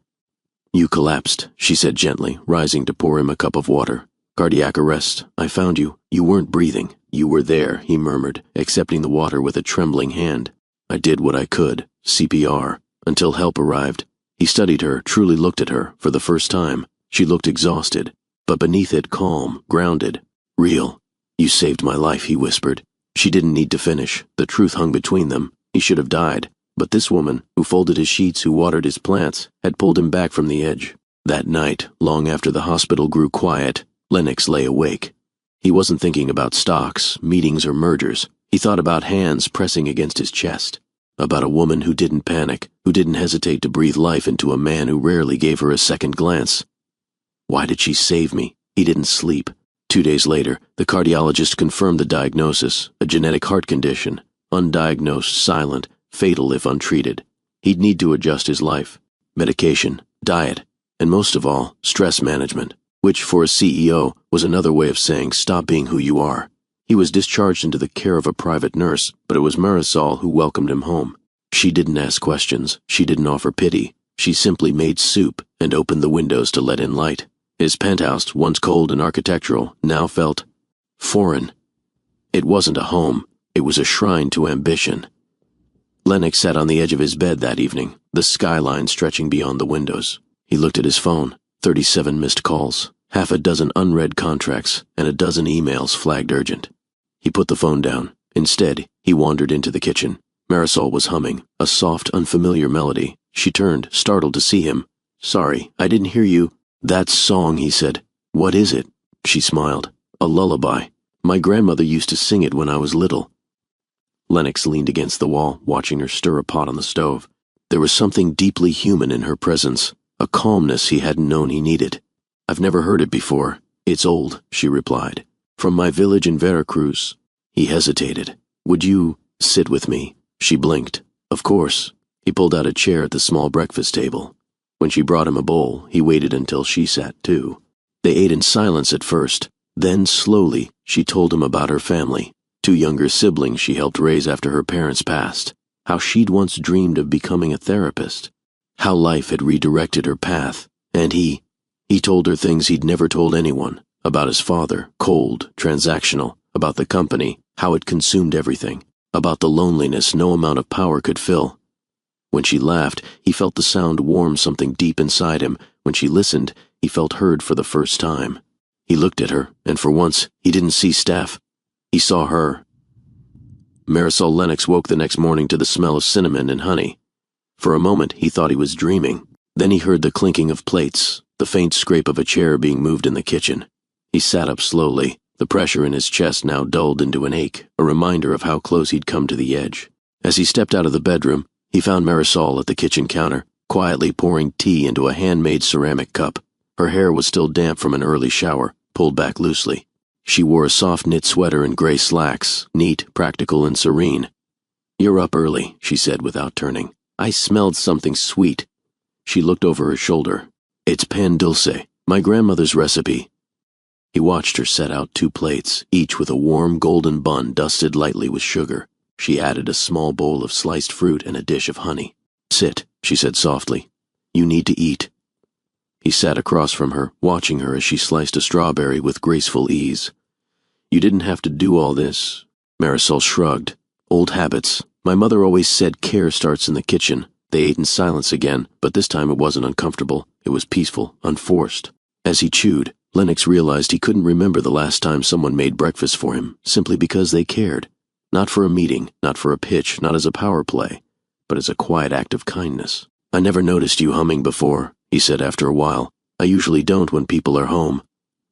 "You collapsed," she said gently, rising to pour him a cup of water. "Cardiac arrest. I found you. You weren't breathing." "You were there," he murmured, accepting the water with a trembling hand. "I did what I could. CPR. Until help arrived." He studied her, truly looked at her, for the first time. She looked exhausted, but beneath it calm, grounded. "Real. You saved my life," he whispered. She didn't need to finish. The truth hung between them. He should have died, But this woman, who folded his sheets, who watered his plants, had pulled him back from the edge. That night, long after the hospital grew quiet, Lennox lay awake. He wasn't thinking about stocks, meetings, or mergers. He thought about hands pressing against his chest. About a woman who didn't panic, who didn't hesitate to breathe life into a man who rarely gave her a second glance. Why did she save me? He didn't sleep. 2 days later, the cardiologist confirmed the diagnosis, a genetic heart condition, undiagnosed, silent, fatal if untreated. He'd need to adjust his life, medication, diet, and most of all, stress management, which for a CEO was another way of saying stop being who you are. He was discharged into the care of a private nurse, but it was Marisol who welcomed him home. She didn't ask questions, she didn't offer pity. She simply made soup and opened the windows to let in light. His penthouse, once cold and architectural, now felt foreign. It wasn't a home, it was a shrine to ambition. Lennox sat on the edge of his bed that evening, the skyline stretching beyond the windows. He looked at his phone, 37 missed calls, half a dozen unread contracts, and a dozen emails flagged urgent. He put the phone down. Instead, he wandered into the kitchen. Marisol was humming, a soft, unfamiliar melody. She turned, startled to see him. "Sorry, I didn't hear you." "That song," he said. "What is it?" She smiled. "A lullaby. My grandmother used to sing it when I was little." Lennox leaned against the wall, watching her stir a pot on the stove. There was something deeply human in her presence, a calmness he hadn't known he needed. "I've never heard it before. It's old," she replied. "From my village in Veracruz." He hesitated. "Would you sit with me?" She blinked. "Of course." He pulled out a chair at the small breakfast table. When she brought him a bowl, he waited until she sat too. They ate in silence at first. Then, slowly, she told him about her family. 2 younger siblings she helped raise after her parents passed. How she'd once dreamed of becoming a therapist. How life had redirected her path. And he told her things he'd never told anyone. About his father, cold, transactional. About the company, how it consumed everything. About the loneliness no amount of power could fill. When she laughed, he felt the sound warm something deep inside him. When she listened, he felt heard for the first time. He looked at her, and for once, he didn't see Steph. He saw her. Marisol Lennox woke the next morning to the smell of cinnamon and honey. For a moment, he thought he was dreaming. Then he heard the clinking of plates, the faint scrape of a chair being moved in the kitchen. He sat up slowly, the pressure in his chest now dulled into an ache, a reminder of how close he'd come to the edge. As he stepped out of the bedroom, he found Marisol at the kitchen counter, quietly pouring tea into a handmade ceramic cup. Her hair was still damp from an early shower, pulled back loosely. She wore a soft knit sweater and gray slacks, neat, practical, and serene. "You're up early," she said without turning. "I smelled something sweet." She looked over her shoulder. "It's pan dulce, my grandmother's recipe." He watched her set out 2 plates, each with a warm golden bun dusted lightly with sugar. She added a small bowl of sliced fruit and a dish of honey. "Sit," she said softly. "You need to eat." He sat across from her, watching her as she sliced a strawberry with graceful ease. "You didn't have to do all this." Marisol shrugged. "Old habits. My mother always said care starts in the kitchen." They ate in silence again, but this time it wasn't uncomfortable. It was peaceful, unforced. As he chewed, Lennox realized he couldn't remember the last time someone made breakfast for him, simply because they cared. Not for a meeting, not for a pitch, not as a power play, but as a quiet act of kindness. "I never noticed you humming before," he said after a while. "I usually don't when people are home."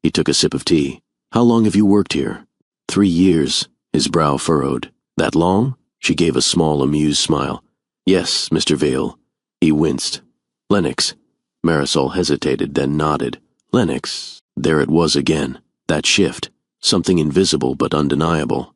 He took a sip of tea. "How long have you worked here?" 3 years. His brow furrowed. "That long?" She gave a small, amused smile. "Yes, Mr. Vale." He winced. "Lennox." Marisol hesitated, then nodded. "Lennox." There it was again. That shift. Something invisible but undeniable.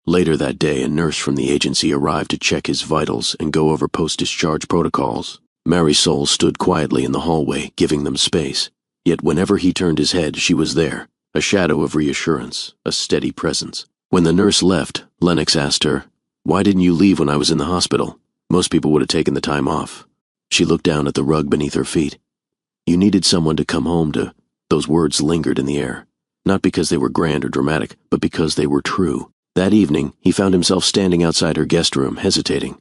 Later that day, a nurse from the agency arrived to check his vitals and go over post-discharge protocols. Marisol stood quietly in the hallway, giving them space. Yet whenever he turned his head, she was there, a shadow of reassurance, a steady presence. When the nurse left, Lennox asked her, "Why didn't you leave when I was in the hospital? Most people would have taken the time off." She looked down at the rug beneath her feet. "You needed someone to come home to." Those words lingered in the air, not because they were grand or dramatic, but because they were true. That evening, he found himself standing outside her guest room, hesitating.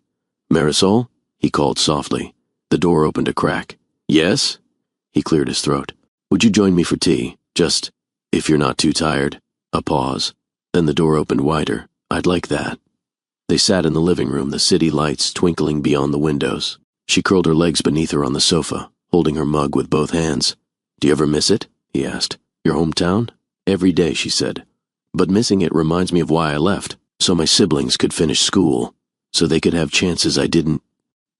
"Marisol?" he called softly. The door opened a crack. "Yes?" He cleared his throat. "Would you join me for tea? Just, if you're not too tired." A pause. Then the door opened wider. "I'd like that." They sat in the living room, the city lights twinkling beyond the windows. She curled her legs beneath her on the sofa, holding her mug with both hands. "Do you ever miss it?" he asked. "Your hometown?" "Every day," she said. "But missing it reminds me of why I left, so my siblings could finish school, so they could have chances I didn't."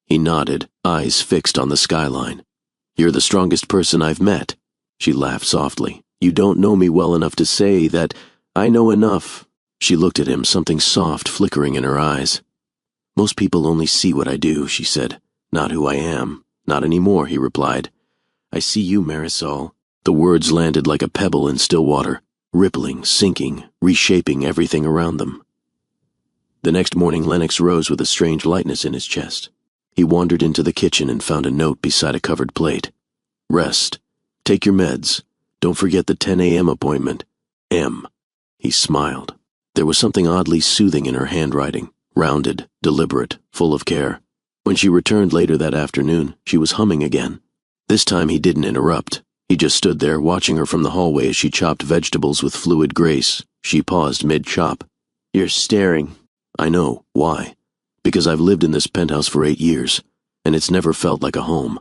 He nodded, eyes fixed on the skyline. "You're the strongest person I've met." She laughed softly. "You don't know me well enough to say that. I know enough." She looked at him, something soft flickering in her eyes. "Most people only see what I do," she said. "Not who I am. Not anymore," he replied. "I see you, Marisol." The words landed like a pebble in still water, rippling, sinking, reshaping everything around them. The next morning, Lennox rose with a strange lightness in his chest. He wandered into the kitchen and found a note beside a covered plate. "Rest. Take your meds. Don't forget the 10 a.m. appointment. M." He smiled. There was something oddly soothing in her handwriting, rounded, deliberate, full of care. When she returned later that afternoon, she was humming again. This time he didn't interrupt. He just stood there, watching her from the hallway as she chopped vegetables with fluid grace. She paused mid-chop. "You're staring." "I know. Why?" "Because I've lived in this penthouse for 8 years, and it's never felt like a home.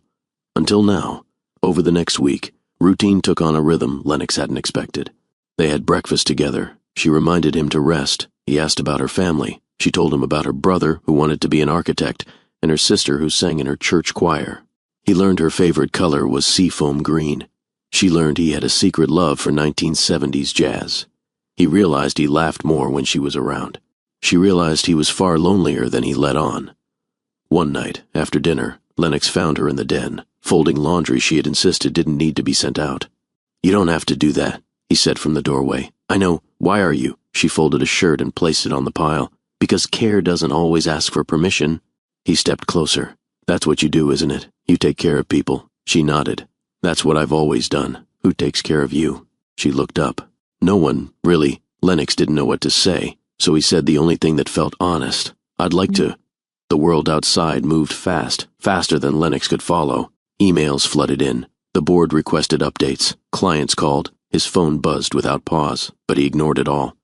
Until now." Over the next week, routine took on a rhythm Lennox hadn't expected. They had breakfast together. She reminded him to rest. He asked about her family. She told him about her brother, who wanted to be an architect, and her sister, who sang in her church choir. He learned her favorite color was seafoam green. She learned he had a secret love for 1970s jazz. He realized he laughed more when she was around. She realized he was far lonelier than he let on. One night, after dinner, Lennox found her in the den, folding laundry she had insisted didn't need to be sent out. "You don't have to do that," he said from the doorway. "I know. Why are you?" She folded a shirt and placed it on the pile. "Because care doesn't always ask for permission." He stepped closer. "That's what you do, isn't it? You take care of people." She nodded. "That's what I've always done. Who takes care of you?" She looked up. "No one, really." Lennox didn't know what to say, so he said the only thing that felt honest. "I'd like to." The world outside moved fast, faster than Lennox could follow. Emails flooded in. The board requested updates. Clients called. His phone buzzed without pause, but he ignored it all.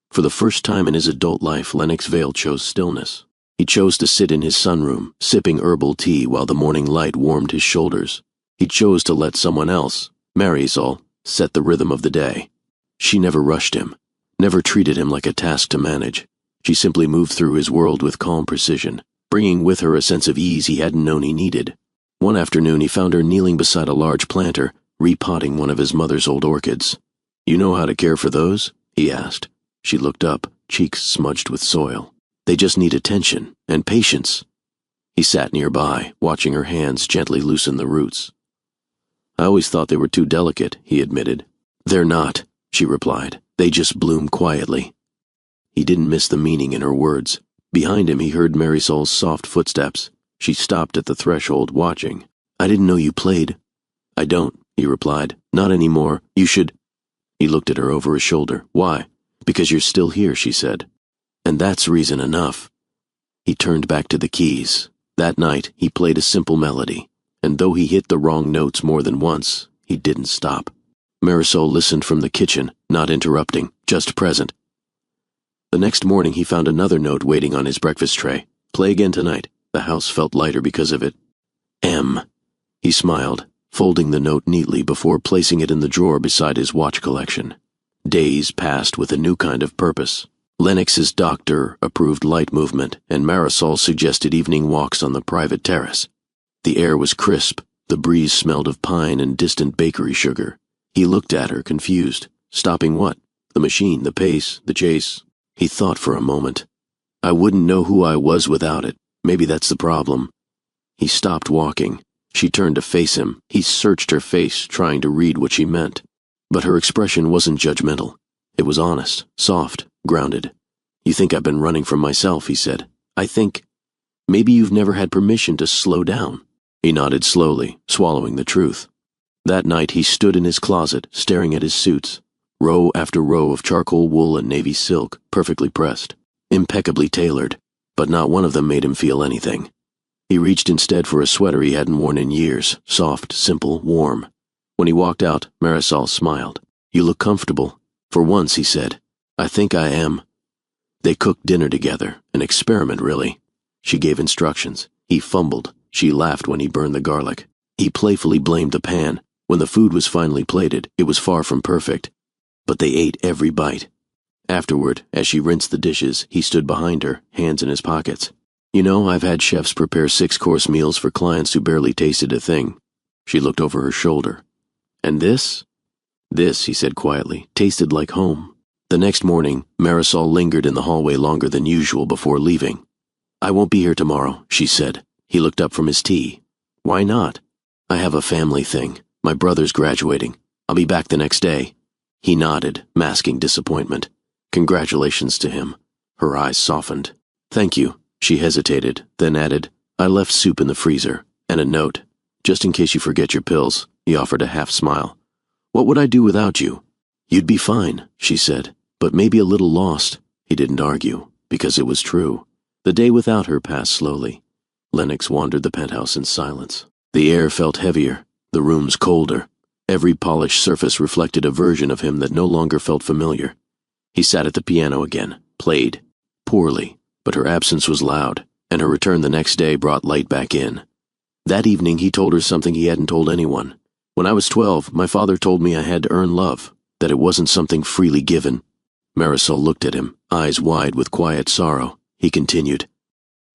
For the first time in his adult life, Lennox Vale chose stillness. He chose to sit in his sunroom, sipping herbal tea while the morning light warmed his shoulders. He chose to let someone else, Marisol, set the rhythm of the day. She never rushed him, never treated him like a task to manage. She simply moved through his world with calm precision, bringing with her a sense of ease he hadn't known he needed. One afternoon he found her kneeling beside a large planter, repotting one of his mother's old orchids. "You know how to care for those?" he asked. She looked up, cheeks smudged with soil. "They just need attention and patience." He sat nearby, watching her hands gently loosen the roots. "I always thought they were too delicate," he admitted. "They're not," she replied. "They just bloom quietly." He didn't miss the meaning in her words. Behind him he heard Marisol's soft footsteps. She stopped at the threshold, watching. "I didn't know you played." "I don't," he replied. "Not anymore. You should." He looked at her over his shoulder. "Why?" "Because you're still here," she said. "And that's reason enough." He turned back to the keys. That night, he played a simple melody, and though he hit the wrong notes more than once, he didn't stop. Marisol listened from the kitchen, not interrupting, just present. The next morning, he found another note waiting on his breakfast tray. "Play again tonight." The house felt lighter because of it. M. He smiled, folding the note neatly before placing it in the drawer beside his watch collection. Days passed with a new kind of purpose. Lennox's doctor approved light movement, and Marisol suggested evening walks on the private terrace. The air was crisp, the breeze smelled of pine and distant bakery sugar. He looked at her, confused. Stopping what? The machine, the pace, the chase. He thought for a moment. "I wouldn't know who I was without it. Maybe that's the problem." He stopped walking. She turned to face him. He searched her face, trying to read what she meant. But her expression wasn't judgmental. It was honest, soft, grounded. "You think I've been running from myself," he said. "I think maybe you've never had permission to slow down." He nodded slowly, swallowing the truth. That night he stood in his closet, staring at his suits, row after row of charcoal wool and navy silk, perfectly pressed, impeccably tailored, but not one of them made him feel anything. He reached instead for a sweater he hadn't worn in years, soft, simple, warm. When he walked out, Marisol smiled. "You look comfortable." "For once," he said. "I think I am." They cooked dinner together, an experiment really. She gave instructions. He fumbled. She laughed when he burned the garlic. He playfully blamed the pan. When the food was finally plated, it was far from perfect. But they ate every bite. Afterward, as she rinsed the dishes, he stood behind her, hands in his pockets. You know, I've had chefs prepare 6-course meals for clients who barely tasted a thing. She looked over her shoulder. And this? This, he said quietly, tasted like home. The next morning, Marisol lingered in the hallway longer than usual before leaving. I won't be here tomorrow, she said. He looked up from his tea. Why not? I have a family thing. My brother's graduating. I'll be back the next day. He nodded, masking disappointment. Congratulations to him. Her eyes softened. Thank you. She hesitated, then added, I left soup in the freezer, and a note. Just in case you forget your pills. He offered a half smile. What would I do without you? You'd be fine, she said, but maybe a little lost. He didn't argue, because it was true. The day without her passed slowly. Lennox wandered the penthouse in silence. The air felt heavier, the rooms colder. Every polished surface reflected a version of him that no longer felt familiar. He sat at the piano again, played. Poorly, but her absence was loud, and her return the next day brought light back in. That evening he told her something he hadn't told anyone. When I was 12, my father told me I had to earn love, that it wasn't something freely given. Marisol looked at him, eyes wide with quiet sorrow. He continued,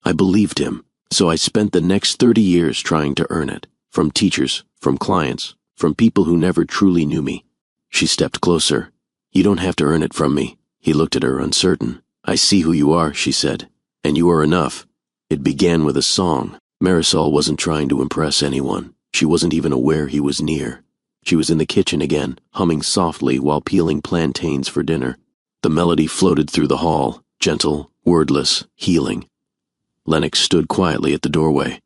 I believed him, so I spent the next 30 years trying to earn it, from teachers, from clients, from people who never truly knew me. She stepped closer. You don't have to earn it from me. He looked at her, uncertain. I see who you are, she said, and you are enough. It began with a song. Marisol wasn't trying to impress anyone. She wasn't even aware he was near. She was in the kitchen again, humming softly while peeling plantains for dinner. The melody floated through the hall, gentle, wordless, healing. Lennox stood quietly at the doorway.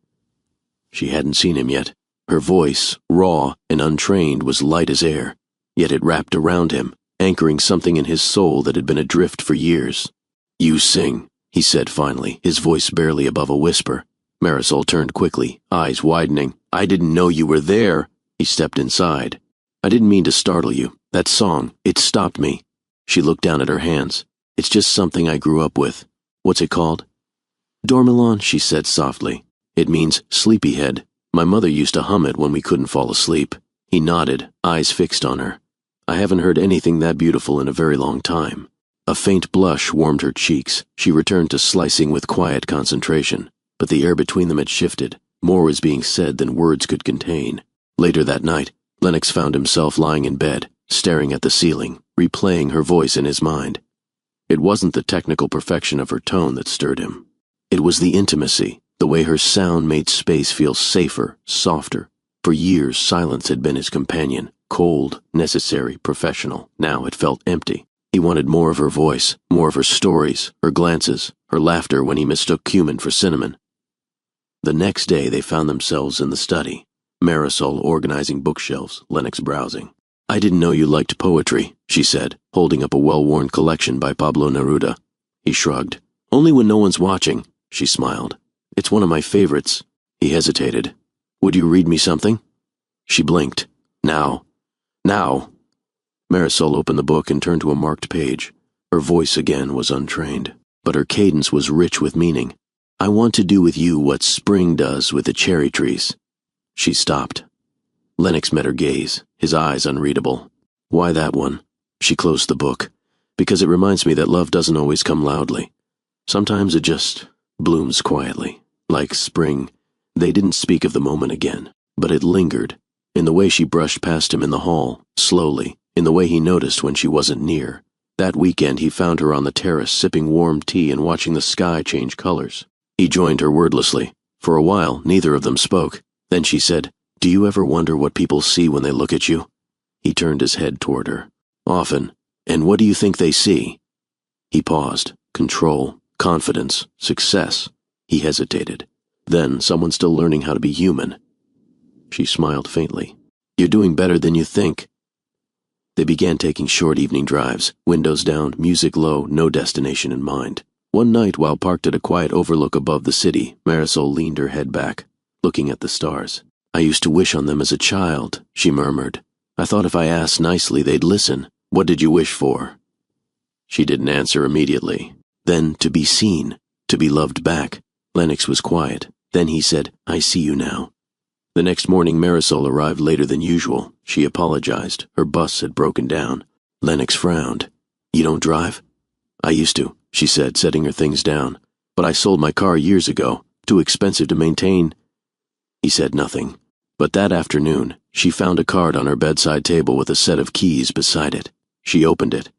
She hadn't seen him yet. Her voice, raw and untrained, was light as air, yet it wrapped around him, anchoring something in his soul that had been adrift for years. You sing, he said finally, his voice barely above a whisper. Marisol turned quickly, eyes widening. I didn't know you were there. He stepped inside. I didn't mean to startle you. That song, it stopped me. She looked down at her hands. It's just something I grew up with. What's it called? Dormilon, she said softly. It means sleepyhead. My mother used to hum it when we couldn't fall asleep. He nodded, eyes fixed on her. I haven't heard anything that beautiful in a very long time. A faint blush warmed her cheeks. She returned to slicing with quiet concentration. But the air between them had shifted. More was being said than words could contain. Later that night, Lennox found himself lying in bed, staring at the ceiling, replaying her voice in his mind. It wasn't the technical perfection of her tone that stirred him. It was the intimacy, the way her sound made space feel safer, softer. For years, silence had been his companion, cold, necessary, professional. Now it felt empty. He wanted more of her voice, more of her stories, her glances, her laughter when he mistook cumin for cinnamon. The next day they found themselves in the study, Marisol organizing bookshelves, Lennox browsing. I didn't know you liked poetry, she said, holding up a well-worn collection by Pablo Neruda. He shrugged. Only when no one's watching, she smiled. It's one of my favorites. He hesitated. Would you read me something? She blinked. Now. Now. Marisol opened the book and turned to a marked page. Her voice again was untrained, but her cadence was rich with meaning. I want to do with you what spring does with the cherry trees. She stopped. Lennox met her gaze, his eyes unreadable. Why that one? She closed the book. Because it reminds me that love doesn't always come loudly. Sometimes it just blooms quietly, like spring. They didn't speak of the moment again, but it lingered, in the way she brushed past him in the hall, slowly, in the way he noticed when she wasn't near. That weekend he found her on the terrace sipping warm tea and watching the sky change colors. He joined her wordlessly. For a while, neither of them spoke. Then she said, Do you ever wonder what people see when they look at you? He turned his head toward her. Often. And what do you think they see? He paused. Control, confidence, success. He hesitated. Then someone still learning how to be human. She smiled faintly. You're doing better than you think. They began taking short evening drives, windows down, music low, no destination in mind. One night, while parked at a quiet overlook above the city, Marisol leaned her head back, looking at the stars. I used to wish on them as a child, she murmured. I thought if I asked nicely they'd listen. What did you wish for? She didn't answer immediately. Then to be seen, to be loved back. Lennox was quiet. Then he said, "I see you now." The next morning Marisol arrived later than usual. She apologized. Her bus had broken down. Lennox frowned. "You don't drive?" "I used to," she said, setting her things down. "But I sold my car years ago. Too expensive to maintain." He said nothing. But that afternoon, she found a card on her bedside table with a set of keys beside it. She opened it.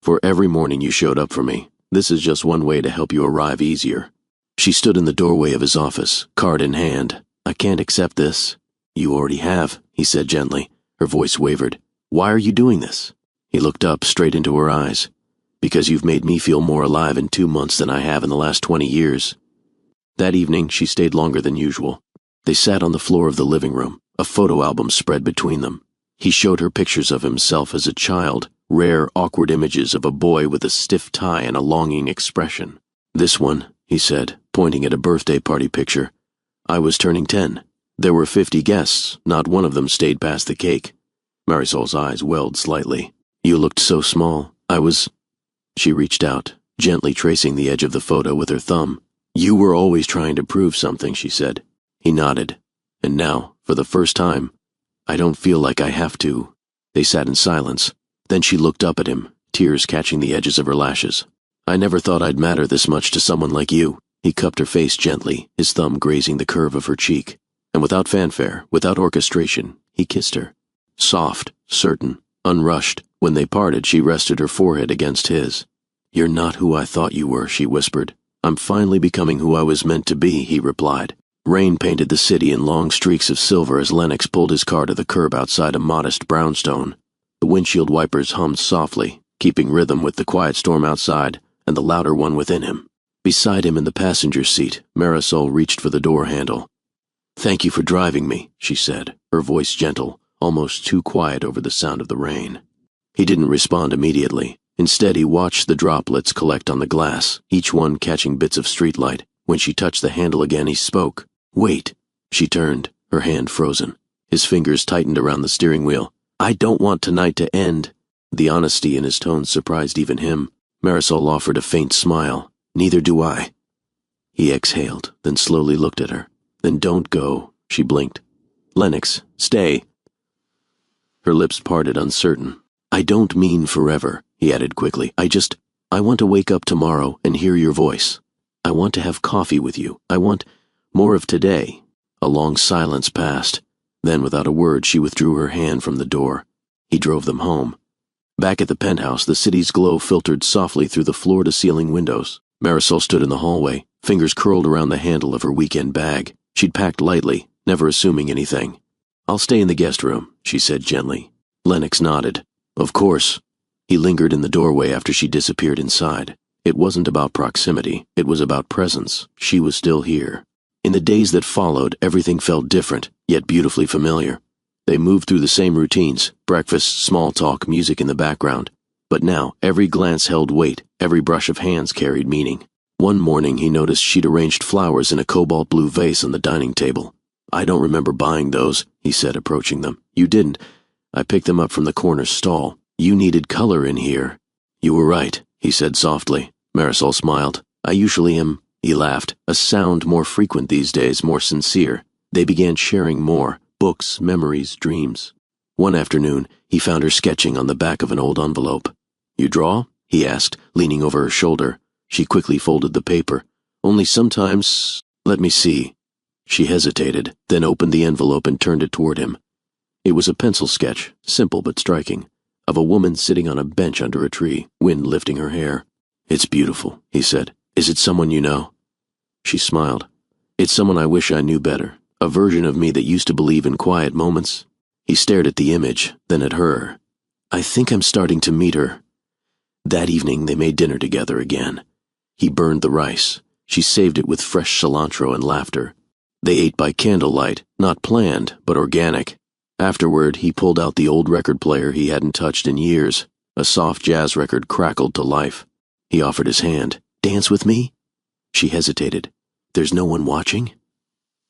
"For every morning you showed up for me, this is just one way to help you arrive easier." She stood in the doorway of his office, card in hand. "I can't accept this." "You already have," he said gently. Her voice wavered. "Why are you doing this?" He looked up, straight into her eyes. "Because you've made me feel more alive in 2 months than I have in the last 20 years. That evening, she stayed longer than usual. They sat on the floor of the living room, a photo album spread between them. He showed her pictures of himself as a child, rare, awkward images of a boy with a stiff tie and a longing expression. "This one," he said, pointing at a birthday party picture. "I was turning 10. There were 50 guests. Not one of them stayed past the cake." Marisol's eyes welled slightly. "You looked so small. I was—" She reached out, gently tracing the edge of the photo with her thumb. "You were always trying to prove something," she said. He nodded. "And now, for the first time, I don't feel like I have to." They sat in silence. Then she looked up at him, tears catching the edges of her lashes. "I never thought I'd matter this much to someone like you." He cupped her face gently, his thumb grazing the curve of her cheek. And without fanfare, without orchestration, he kissed her. Soft, certain, unrushed. When they parted, she rested her forehead against his. "You're not who I thought you were," she whispered. "I'm finally becoming who I was meant to be," he replied. Rain painted the city in long streaks of silver as Lennox pulled his car to the curb outside a modest brownstone. The windshield wipers hummed softly, keeping rhythm with the quiet storm outside and the louder one within him. Beside him in the passenger seat, Marisol reached for the door handle. "Thank you for driving me," she said, her voice gentle, almost too quiet over the sound of the rain. He didn't respond immediately. Instead, he watched the droplets collect on the glass, each one catching bits of streetlight. When she touched the handle again, he spoke. "Wait." She turned, her hand frozen. His fingers tightened around the steering wheel. "I don't want tonight to end." The honesty in his tone surprised even him. Marisol offered a faint smile. "Neither do I." He exhaled, then slowly looked at her. "Then don't go," she blinked. "Lennox, stay." Her lips parted, uncertain. "I don't mean forever," he added quickly. I want to wake up tomorrow and hear your voice. I want to have coffee with you. I want more of today." A long silence passed. Then, without a word, she withdrew her hand from the door. He drove them home. Back at the penthouse, the city's glow filtered softly through the floor-to-ceiling windows. Marisol stood in the hallway, fingers curled around the handle of her weekend bag. She'd packed lightly, never assuming anything. "I'll stay in the guest room," she said gently. Lennox nodded. "Of course." He lingered in the doorway after she disappeared inside. It wasn't about proximity, it was about presence. She was still here. In the days that followed, everything felt different, yet beautifully familiar. They moved through the same routines, breakfast, small talk, music in the background. But now, every glance held weight, every brush of hands carried meaning. One morning, he noticed she'd arranged flowers in a cobalt blue vase on the dining table. "I don't remember buying those," he said, approaching them. "You didn't. I picked them up from the corner stall. You needed color in here." "You were right," he said softly. Marisol smiled. "I usually am." He laughed, a sound more frequent these days, more sincere. They began sharing more, books, memories, dreams. One afternoon, he found her sketching on the back of an old envelope. "You draw?" he asked, leaning over her shoulder. She quickly folded the paper. "Only sometimes. Let me see." She hesitated, then opened the envelope and turned it toward him. It was a pencil sketch, simple but striking, of a woman sitting on a bench under a tree, wind lifting her hair. "It's beautiful," he said. "Is it someone you know?" She smiled. "It's someone I wish I knew better, a version of me that used to believe in quiet moments." He stared at the image, then at her. "I think I'm starting to meet her." That evening they made dinner together again. He burned the rice. She saved it with fresh cilantro and laughter. They ate by candlelight, not planned, but organic. Afterward, he pulled out the old record player he hadn't touched in years. A soft jazz record crackled to life. He offered his hand. "Dance with me?" She hesitated. "There's no one watching?"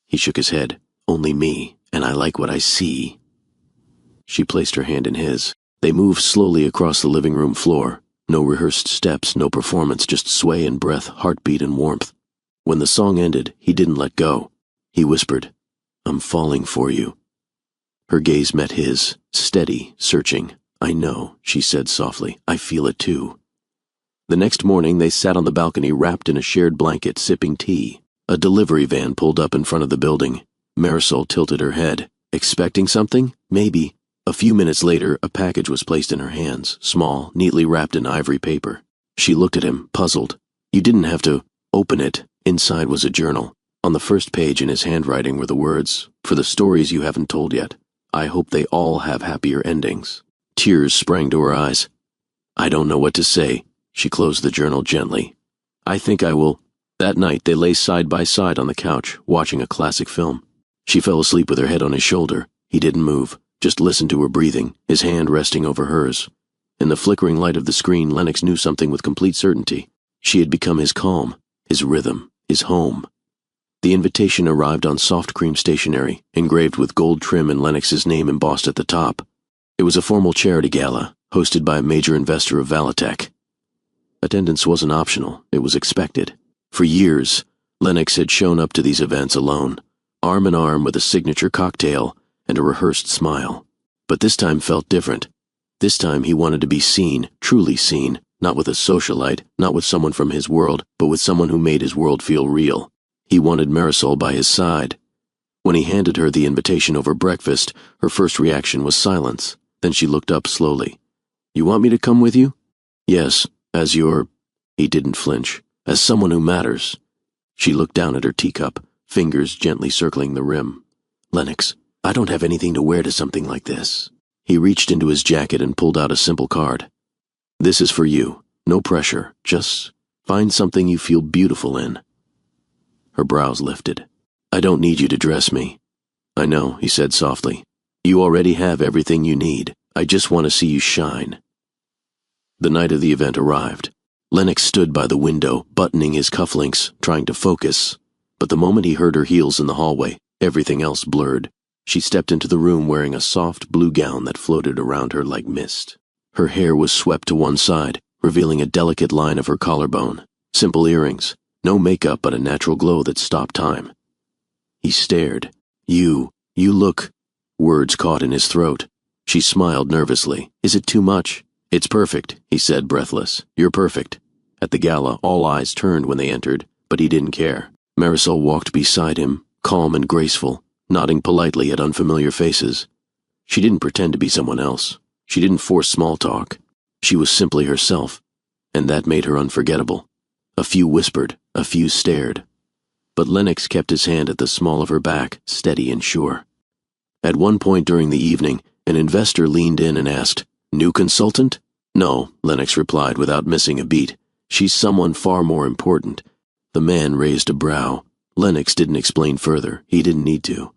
He shook his head. "Only me, and I like what I see." She placed her hand in his. They moved slowly across the living room floor. No rehearsed steps, no performance, just sway and breath, heartbeat and warmth. When the song ended, he didn't let go. He whispered, "I'm falling for you." Her gaze met his, steady, searching. "I know," she said softly. "I feel it too." The next morning, they sat on the balcony wrapped in a shared blanket, sipping tea. A delivery van pulled up in front of the building. Marisol tilted her head. Expecting something? Maybe. A few minutes later, a package was placed in her hands, small, neatly wrapped in ivory paper. She looked at him, puzzled. "You didn't have to open it." Inside was a journal. On the first page in his handwriting were the words, "For the stories you haven't told yet, I hope they all have happier endings." Tears sprang to her eyes. "I don't know what to say." She closed the journal gently. "I think I will." That night they lay side by side on the couch, watching a classic film. She fell asleep with her head on his shoulder. He didn't move, just listened to her breathing, his hand resting over hers. In the flickering light of the screen, Lennox knew something with complete certainty. She had become his calm, his rhythm, his home. The invitation arrived on soft cream stationery, engraved with gold trim and Lennox's name embossed at the top. It was a formal charity gala, hosted by a major investor of Valitech. Attendance wasn't optional, it was expected. For years, Lennox had shown up to these events alone, arm in arm with a signature cocktail and a rehearsed smile. But this time felt different. This time he wanted to be seen, truly seen, not with a socialite, not with someone from his world, but with someone who made his world feel real. He wanted Marisol by his side. When he handed her the invitation over breakfast, her first reaction was silence. Then she looked up slowly. "You want me to come with you?" "Yes, as your—" He didn't flinch. "As someone who matters." She looked down at her teacup, fingers gently circling the rim. "Lennox, I don't have anything to wear to something like this." He reached into his jacket and pulled out a simple card. "This is for you. No pressure. Just find something you feel beautiful in." Her brows lifted. "I don't need you to dress me." "I know," he said softly. "You already have everything you need. I just want to see you shine." The night of the event arrived. Lennox stood by the window, buttoning his cufflinks, trying to focus. But the moment he heard her heels in the hallway, everything else blurred. She stepped into the room wearing a soft blue gown that floated around her like mist. Her hair was swept to one side, revealing a delicate line of her collarbone. Simple earrings. No makeup but a natural glow that stopped time. He stared. You look—" Words caught in his throat. She smiled nervously. "Is it too much?" "It's perfect," he said, breathless. "You're perfect." At the gala, all eyes turned when they entered, but he didn't care. Marisol walked beside him, calm and graceful, nodding politely at unfamiliar faces. She didn't pretend to be someone else. She didn't force small talk. She was simply herself, and that made her unforgettable. A few whispered, a few stared. But Lennox kept his hand at the small of her back, steady and sure. At one point during the evening, an investor leaned in and asked, "New consultant?" "No," Lennox replied without missing a beat. "She's someone far more important." The man raised a brow. Lennox didn't explain further. He didn't need to.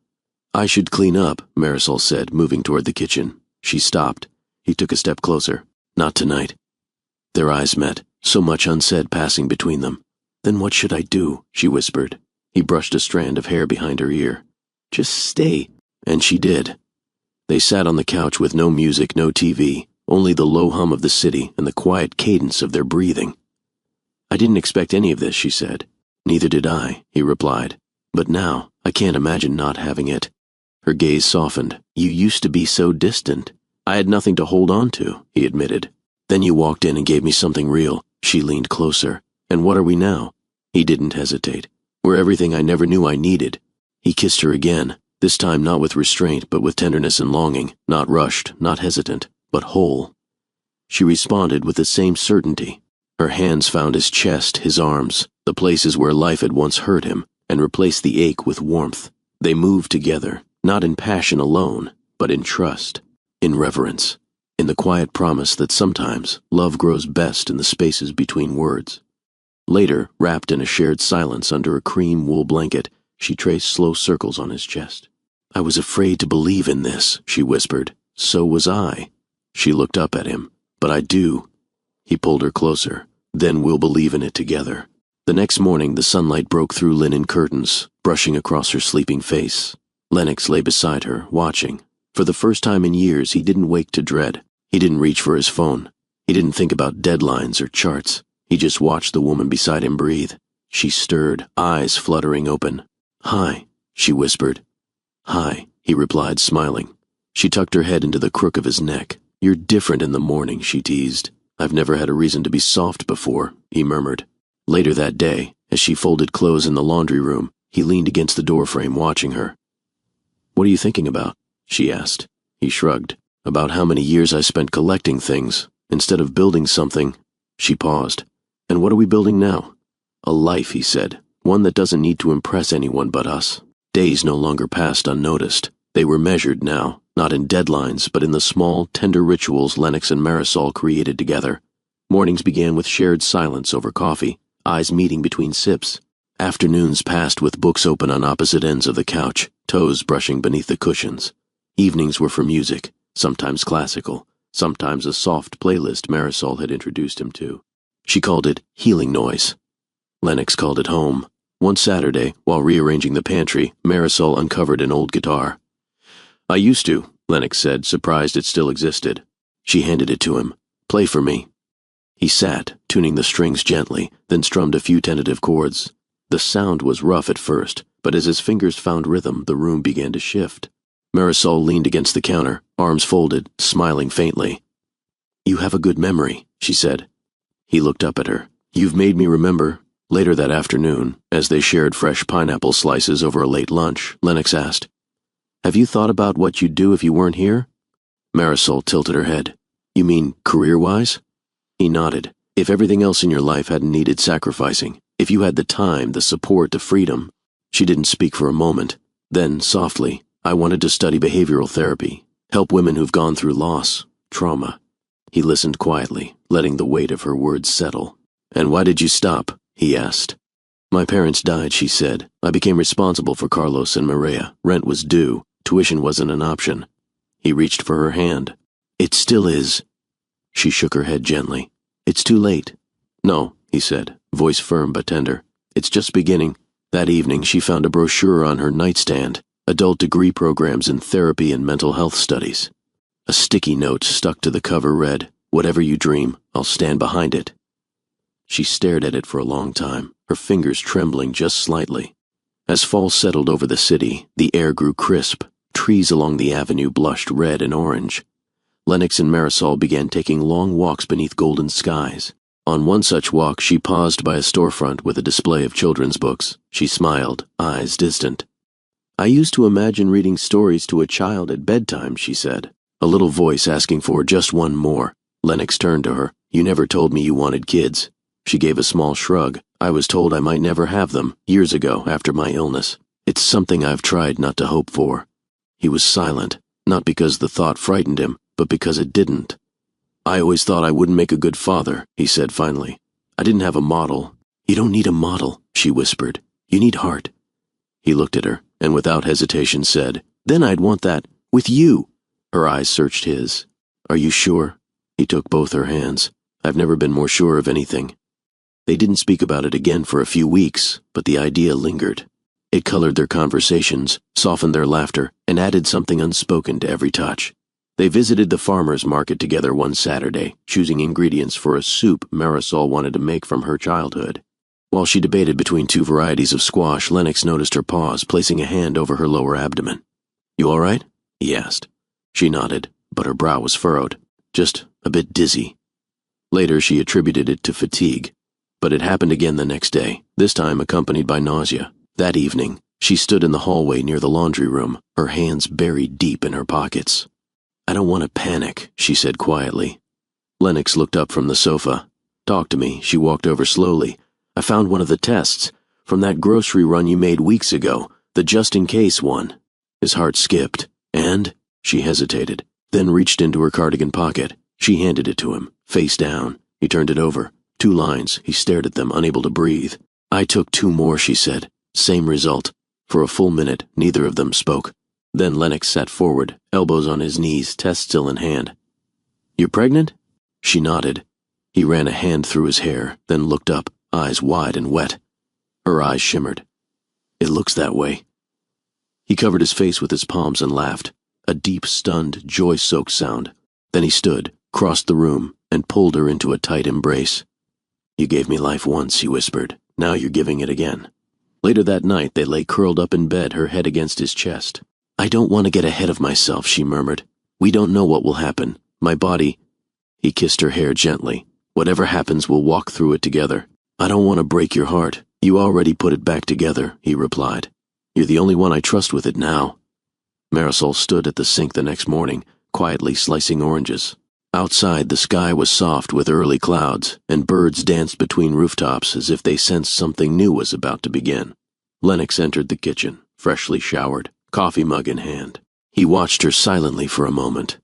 "I should clean up," Marisol said, moving toward the kitchen. She stopped. He took a step closer. "Not tonight." Their eyes met, so much unsaid passing between them. "Then what should I do?" she whispered. He brushed a strand of hair behind her ear. "Just stay." And she did. They sat on the couch with no music, no TV, only the low hum of the city and the quiet cadence of their breathing. "I didn't expect any of this," she said. "Neither did I," he replied. "But now, I can't imagine not having it." Her gaze softened. "You used to be so distant." "I had nothing to hold on to," he admitted. "Then you walked in and gave me something real." She leaned closer. "And what are we now?" He didn't hesitate. "We're everything I never knew I needed." He kissed her again, this time not with restraint but with tenderness and longing, not rushed, not hesitant, but whole. She responded with the same certainty. Her hands found his chest, his arms, the places where life had once hurt him, and replaced the ache with warmth. They moved together, not in passion alone, but in trust, in reverence, in the quiet promise that sometimes love grows best in the spaces between words. Later, wrapped in a shared silence under a cream wool blanket, she traced slow circles on his chest. "I was afraid to believe in this," she whispered. "So was I." She looked up at him. "But I do." He pulled her closer. "Then we'll believe in it together." The next morning, the sunlight broke through linen curtains, brushing across her sleeping face. Lennox lay beside her, watching. For the first time in years, he didn't wake to dread. He didn't reach for his phone. He didn't think about deadlines or charts. He just watched the woman beside him breathe. She stirred, eyes fluttering open. "Hi," she whispered. "Hi," he replied, smiling. She tucked her head into the crook of his neck. "You're different in the morning," she teased. "I've never had a reason to be soft before," he murmured. Later that day, as she folded clothes in the laundry room, he leaned against the doorframe watching her. "What are you thinking about?" she asked. He shrugged. "About how many years I spent collecting things. Instead of building something." She paused. "And what are we building now?" "A life," he said. "One that doesn't need to impress anyone but us." Days no longer passed unnoticed. They were measured now, not in deadlines, but in the small, tender rituals Lennox and Marisol created together. Mornings began with shared silence over coffee, eyes meeting between sips. Afternoons passed with books open on opposite ends of the couch, toes brushing beneath the cushions. Evenings were for music, sometimes classical, sometimes a soft playlist Marisol had introduced him to. She called it healing noise. Lennox called it home. One Saturday, while rearranging the pantry, Marisol uncovered an old guitar. "I used to," Lennox said, surprised it still existed. She handed it to him. "Play for me." He sat, tuning the strings gently, then strummed a few tentative chords. The sound was rough at first, but as his fingers found rhythm, the room began to shift. Marisol leaned against the counter, arms folded, smiling faintly. "You have a good memory," she said. He looked up at her. "You've made me remember." Later that afternoon, as they shared fresh pineapple slices over a late lunch, Lennox asked, "Have you thought about what you'd do if you weren't here?" Marisol tilted her head. "You mean career-wise?" He nodded. "If everything else in your life hadn't needed sacrificing, if you had the time, the support, the freedom." She didn't speak for a moment. Then, softly, "I wanted to study behavioral therapy, help women who've gone through loss, trauma." He listened quietly, letting the weight of her words settle. "And why did you stop?" he asked. "My parents died," she said. "I became responsible for Carlos and Maria. Rent was due. Tuition wasn't an option." He reached for her hand. "It still is." She shook her head gently. "It's too late." "No," he said, voice firm but tender. "It's just beginning." That evening she found a brochure on her nightstand, adult degree programs in therapy and mental health studies. A sticky note stuck to the cover read, "Whatever you dream, I'll stand behind it." She stared at it for a long time, her fingers trembling just slightly. As fall settled over the city, the air grew crisp. Trees along the avenue blushed red and orange. Lennox and Marisol began taking long walks beneath golden skies. On one such walk, she paused by a storefront with a display of children's books. She smiled, eyes distant. "I used to imagine reading stories to a child at bedtime," she said. A little voice asking for just one more. Lennox turned to her. "You never told me you wanted kids." She gave a small shrug. "I was told I might never have them, years ago, after my illness. It's something I've tried not to hope for." He was silent, not because the thought frightened him, but because it didn't. "I always thought I wouldn't make a good father," he said finally. "I didn't have a model." "You don't need a model," she whispered. "You need heart." He looked at her, and without hesitation said, "Then I'd want that, with you." Her eyes searched his. "Are you sure?" He took both her hands. "I've never been more sure of anything." They didn't speak about it again for a few weeks, but the idea lingered. It colored their conversations, softened their laughter, and added something unspoken to every touch. They visited the farmer's market together one Saturday, choosing ingredients for a soup Marisol wanted to make from her childhood. While she debated between two varieties of squash, Lennox noticed her pause, placing a hand over her lower abdomen. "You all right?" he asked. She nodded, but her brow was furrowed. "Just a bit dizzy." Later she attributed it to fatigue. But it happened again the next day, this time accompanied by nausea. That evening, she stood in the hallway near the laundry room, her hands buried deep in her pockets. "I don't want to panic," she said quietly. Lennox looked up from the sofa. "Talk to me." She walked over slowly. "I found one of the tests, from that grocery run you made weeks ago, the just-in-case one." His heart skipped. "And?" She hesitated, then reached into her cardigan pocket. She handed it to him, face down. He turned it over. 2 lines. He stared at them, unable to breathe. "I took 2 more," she said. Same result. For a full minute, neither of them spoke. Then Lennox sat forward, elbows on his knees, test still in hand. "You're pregnant?" She nodded. He ran a hand through his hair, then looked up, eyes wide and wet. Her eyes shimmered. "It looks that way." He covered his face with his palms and laughed, a deep, stunned, joy-soaked sound. Then he stood, crossed the room, and pulled her into a tight embrace. "You gave me life once," he whispered. "Now you're giving it again." Later that night, they lay curled up in bed, her head against his chest. "I don't want to get ahead of myself," she murmured. "We don't know what will happen. My body—" He kissed her hair gently. "Whatever happens, we'll walk through it together. I don't want to break your heart. You already put it back together," he replied. "You're the only one I trust with it now." Marisol stood at the sink the next morning, quietly slicing oranges. Outside, the sky was soft with early clouds, and birds danced between rooftops as if they sensed something new was about to begin. Lennox entered the kitchen, freshly showered, coffee mug in hand. He watched her silently for a moment.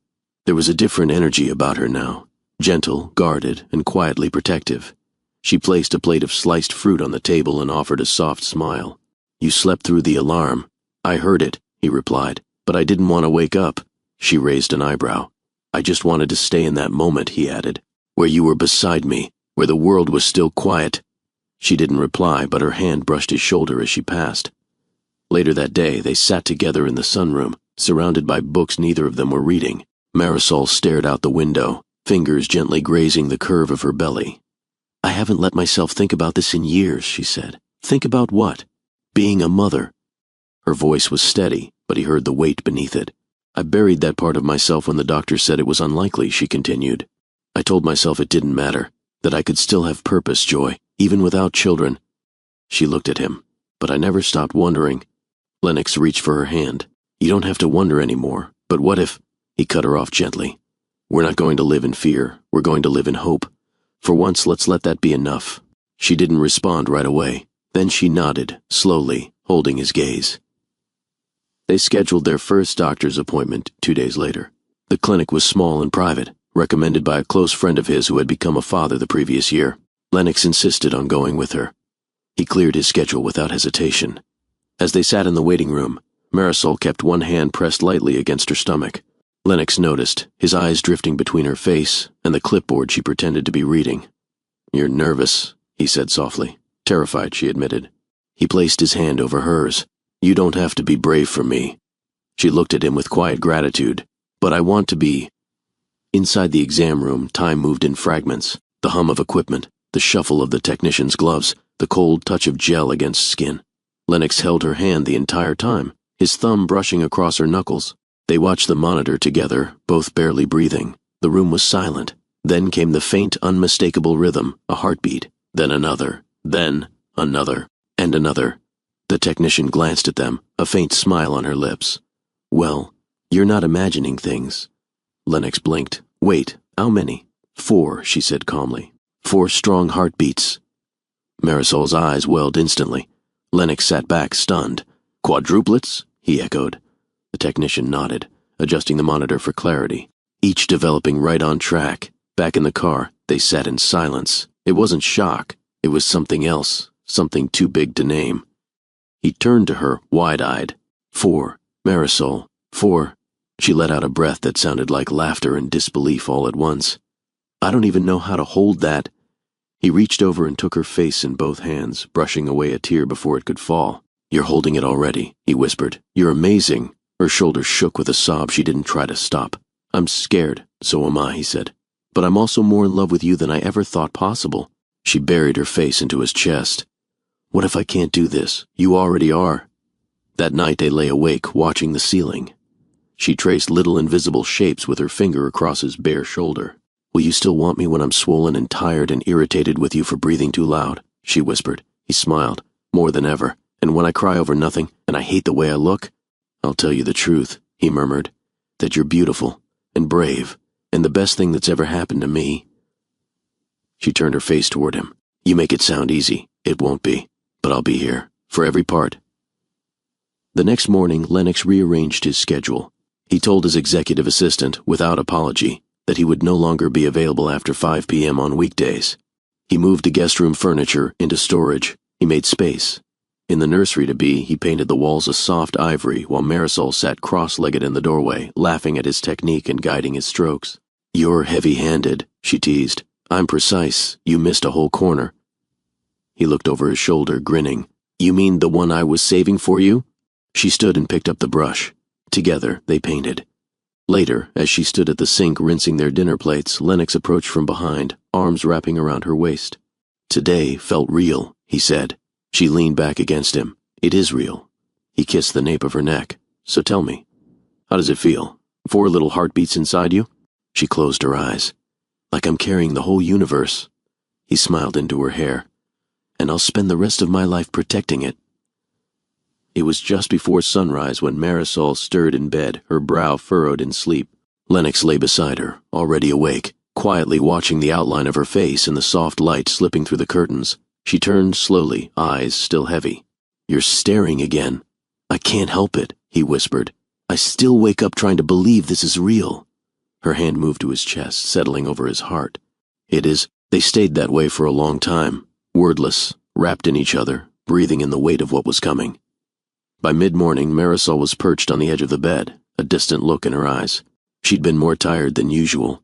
There was a different energy about her now, gentle, guarded, and quietly protective. She placed a plate of sliced fruit on the table and offered a soft smile. "You slept through the alarm." "I heard it," he replied, "but I didn't want to wake up." She raised an eyebrow. "I just wanted to stay in that moment," he added, "where you were beside me, where the world was still quiet." She didn't reply, but her hand brushed his shoulder as she passed. Later that day, they sat together in the sunroom, surrounded by books neither of them were reading. Marisol stared out the window, fingers gently grazing the curve of her belly. "I haven't let myself think about this in years," she said. "Think about what?" "Being a mother." Her voice was steady, but he heard the weight beneath it. "I buried that part of myself when the doctor said it was unlikely," she continued. "I told myself it didn't matter, that I could still have purpose, Joy, even without children." She looked at him, "But I never stopped wondering." Lennox reached for her hand. "You don't have to wonder anymore, but what if—" He cut her off gently. "We're not going to live in fear, we're going to live in hope. For once, let's let that be enough." She didn't respond right away. Then she nodded, slowly, holding his gaze. They scheduled their first doctor's appointment 2 days later. The clinic was small and private, recommended by a close friend of his who had become a father the previous year. Lennox insisted on going with her. He cleared his schedule without hesitation. As they sat in the waiting room, Marisol kept one hand pressed lightly against her stomach. Lennox noticed, his eyes drifting between her face and the clipboard she pretended to be reading. "You're nervous," he said softly. "Terrified," she admitted. He placed his hand over hers. "You don't have to be brave for me." She looked at him with quiet gratitude. "But I want to be—" Inside the exam room, time moved in fragments. The hum of equipment, the shuffle of the technician's gloves, the cold touch of gel against skin. Lennox held her hand the entire time, his thumb brushing across her knuckles. They watched the monitor together, both barely breathing. The room was silent. Then came the faint, unmistakable rhythm, a heartbeat, then another, then another, and another. The technician glanced at them, a faint smile on her lips. "Well, you're not imagining things." Lennox blinked. "Wait, how many?" 4, she said calmly. 4 strong heartbeats. Marisol's eyes welled instantly. Lennox sat back, stunned. "Quadruplets?" he echoed. The technician nodded, adjusting the monitor for clarity. Each developing right on track. Back in the car, they sat in silence. It wasn't shock. It was something else, something too big to name. He turned to her, wide-eyed. 4. Marisol. 4. She let out a breath that sounded like laughter and disbelief all at once. "I don't even know how to hold that." He reached over and took her face in both hands, brushing away a tear before it could fall. "You're holding it already," he whispered. "You're amazing." Her shoulders shook with a sob she didn't try to stop. "I'm scared." "So am I," he said. "But I'm also more in love with you than I ever thought possible." She buried her face into his chest. "What if I can't do this? You already are." That night they lay awake, watching the ceiling. She traced little invisible shapes with her finger across his bare shoulder. "Will you still want me when I'm swollen and tired and irritated with you for breathing too loud?" she whispered. He smiled. "More than ever. And when I cry over nothing, and I hate the way I look?" "I'll tell you the truth," he murmured. "That you're beautiful, and brave, and the best thing that's ever happened to me." She turned her face toward him. "You make it sound easy. It won't be. But I'll be here, for every part." The next morning, Lennox rearranged his schedule. He told his executive assistant, without apology, that he would no longer be available after 5 p.m. on weekdays. He moved the guest room furniture into storage. He made space. In the nursery-to-be, he painted the walls a soft ivory while Marisol sat cross-legged in the doorway, laughing at his technique and guiding his strokes. "You're heavy-handed," she teased. "I'm precise. You missed a whole corner." He looked over his shoulder, grinning. "You mean the one I was saving for you?" She stood and picked up the brush. Together, they painted. Later, as she stood at the sink rinsing their dinner plates, Lennox approached from behind, arms wrapping around her waist. "Today felt real," he said. She leaned back against him. "It is real." He kissed the nape of her neck. "So tell me, how does it feel? 4 little heartbeats inside you?" She closed her eyes. "Like I'm carrying the whole universe." He smiled into her hair. "And I'll spend the rest of my life protecting it." It was just before sunrise when Marisol stirred in bed, her brow furrowed in sleep. Lennox lay beside her, already awake, quietly watching the outline of her face in the soft light slipping through the curtains. She turned slowly, eyes still heavy. "You're staring again." "I can't help it," he whispered. "I still wake up trying to believe this is real." Her hand moved to his chest, settling over his heart. "It is." They stayed that way for a long time, wordless, wrapped in each other, breathing in the weight of what was coming. By mid-morning, Marisol was perched on the edge of the bed, a distant look in her eyes. She'd been more tired than usual.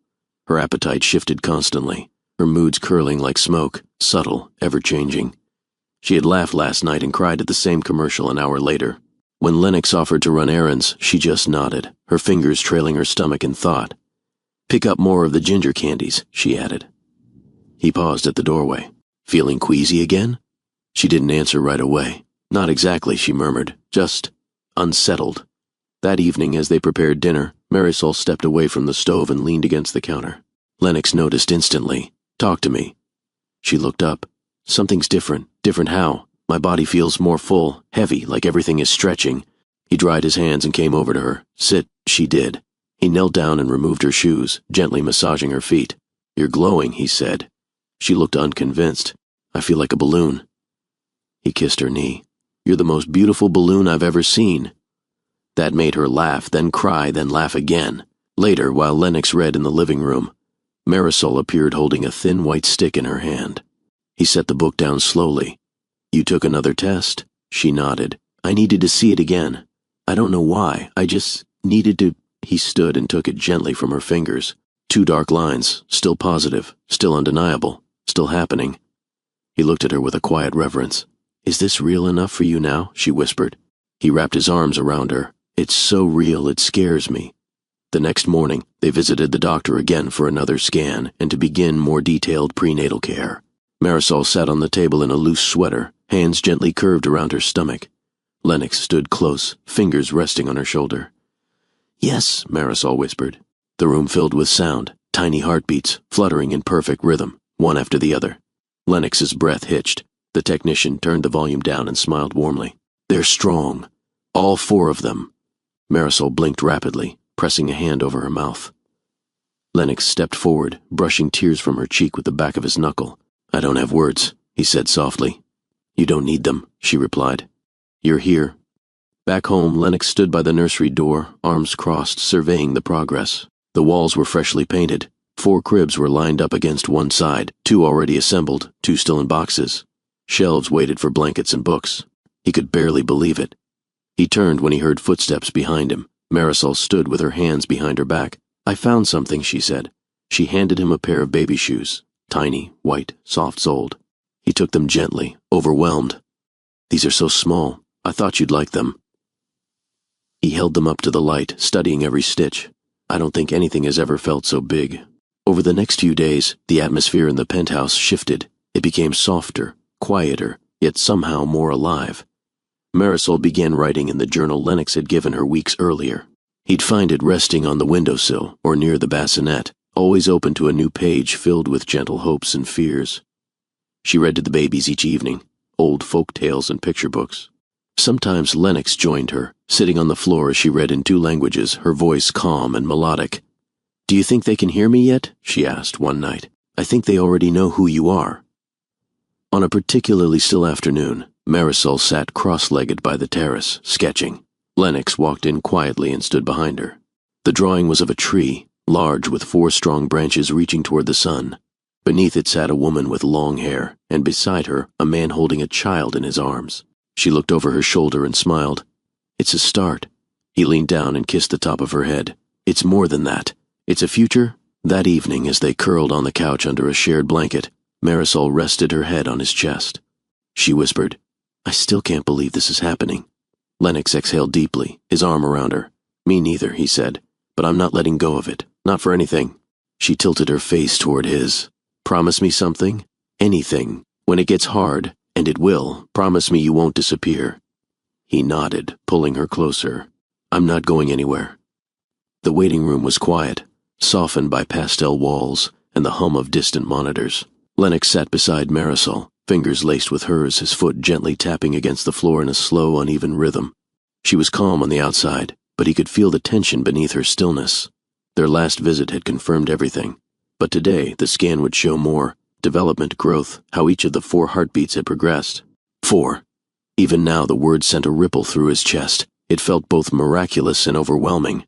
Her appetite shifted constantly, her moods curling like smoke, subtle, ever-changing. She had laughed last night and cried at the same commercial an hour later. When Lennox offered to run errands, she just nodded, her fingers trailing her stomach in thought. "Pick up more of the ginger candies," she added. He paused at the doorway. "Feeling queasy again?" She didn't answer right away. "Not exactly," she murmured, "just unsettled." That evening, as they prepared dinner, Marisol stepped away from the stove and leaned against the counter. Lennox noticed instantly. "Talk to me." She looked up. "Something's different. Different how? My body feels more full, heavy, like everything is stretching." He dried his hands and came over to her. "Sit." She did. He knelt down and removed her shoes, gently massaging her feet. "You're glowing," he said. She looked unconvinced. "I feel like a balloon." He kissed her knee. "You're the most beautiful balloon I've ever seen." That made her laugh, then cry, then laugh again. Later, while Lennox read in the living room, Marisol appeared holding a thin white stick in her hand. He set the book down slowly. "You took another test?" She nodded. "I needed to see it again. I don't know why. I just needed to." He stood and took it gently from her fingers. 2 dark lines, still positive, still undeniable, still happening. He looked at her with a quiet reverence. "Is this real enough for you now?" she whispered. He wrapped his arms around her. "It's so real it scares me." The next morning, they visited the doctor again for another scan and to begin more detailed prenatal care. Marisol sat on the table in a loose sweater, hands gently curved around her stomach. Lennox stood close, fingers resting on her shoulder. "Yes," Marisol whispered. The room filled with sound, tiny heartbeats, fluttering in perfect rhythm, one after the other. Lennox's breath hitched. The technician turned the volume down and smiled warmly. "They're strong. All 4 of them." Marisol blinked rapidly, pressing a hand over her mouth. Lennox stepped forward, brushing tears from her cheek with the back of his knuckle. "I don't have words," he said softly. "You don't need them," she replied. "You're here." Back home, Lennox stood by the nursery door, arms crossed, surveying the progress. The walls were freshly painted. 4 cribs were lined up against one side, 2 already assembled, 2 still in boxes. Shelves waited for blankets and books. He could barely believe it. He turned when he heard footsteps behind him. Marisol stood with her hands behind her back. "I found something," she said. She handed him a pair of baby shoes, tiny, white, soft-soled. He took them gently, overwhelmed. "These are so small. I thought you'd like them." He held them up to the light, studying every stitch. "I don't think anything has ever felt so big." Over the next few days, the atmosphere in the penthouse shifted. It became softer, quieter, yet somehow more alive. Marisol began writing in the journal Lennox had given her weeks earlier. He'd find it resting on the windowsill or near the bassinet, always open to a new page filled with gentle hopes and fears. She read to the babies each evening, old folk tales and picture books. Sometimes Lennox joined her, sitting on the floor as she read in 2 languages, her voice calm and melodic. "Do you think they can hear me yet?" she asked one night. "I think they already know who you are." On a particularly still afternoon, Marisol sat cross-legged by the terrace, sketching. Lennox walked in quietly and stood behind her. The drawing was of a tree, large with 4 strong branches reaching toward the sun. Beneath it sat a woman with long hair, and beside her, a man holding a child in his arms. She looked over her shoulder and smiled. "It's a start." He leaned down and kissed the top of her head. "It's more than that. It's a future." That evening, as they curled on the couch under a shared blanket, Marisol rested her head on his chest. She whispered, "I still can't believe this is happening." Lennox exhaled deeply, his arm around her. "Me neither," he said. but I'm not letting go of it. Not for anything. She tilted her face toward his. Promise me something? Anything. When it gets hard, and it will, promise me you won't disappear. He nodded, pulling her closer. I'm not going anywhere. The waiting room was quiet, softened by pastel walls and the hum of distant monitors. Lennox sat beside Marisol, fingers laced with hers, his foot gently tapping against the floor in a slow, uneven rhythm. She was calm on the outside, but he could feel the tension beneath her stillness. Their last visit had confirmed everything, but today the scan would show more. Development, growth, how each of the 4 heartbeats had progressed. 4. Even now the word sent a ripple through his chest. It felt both miraculous and overwhelming.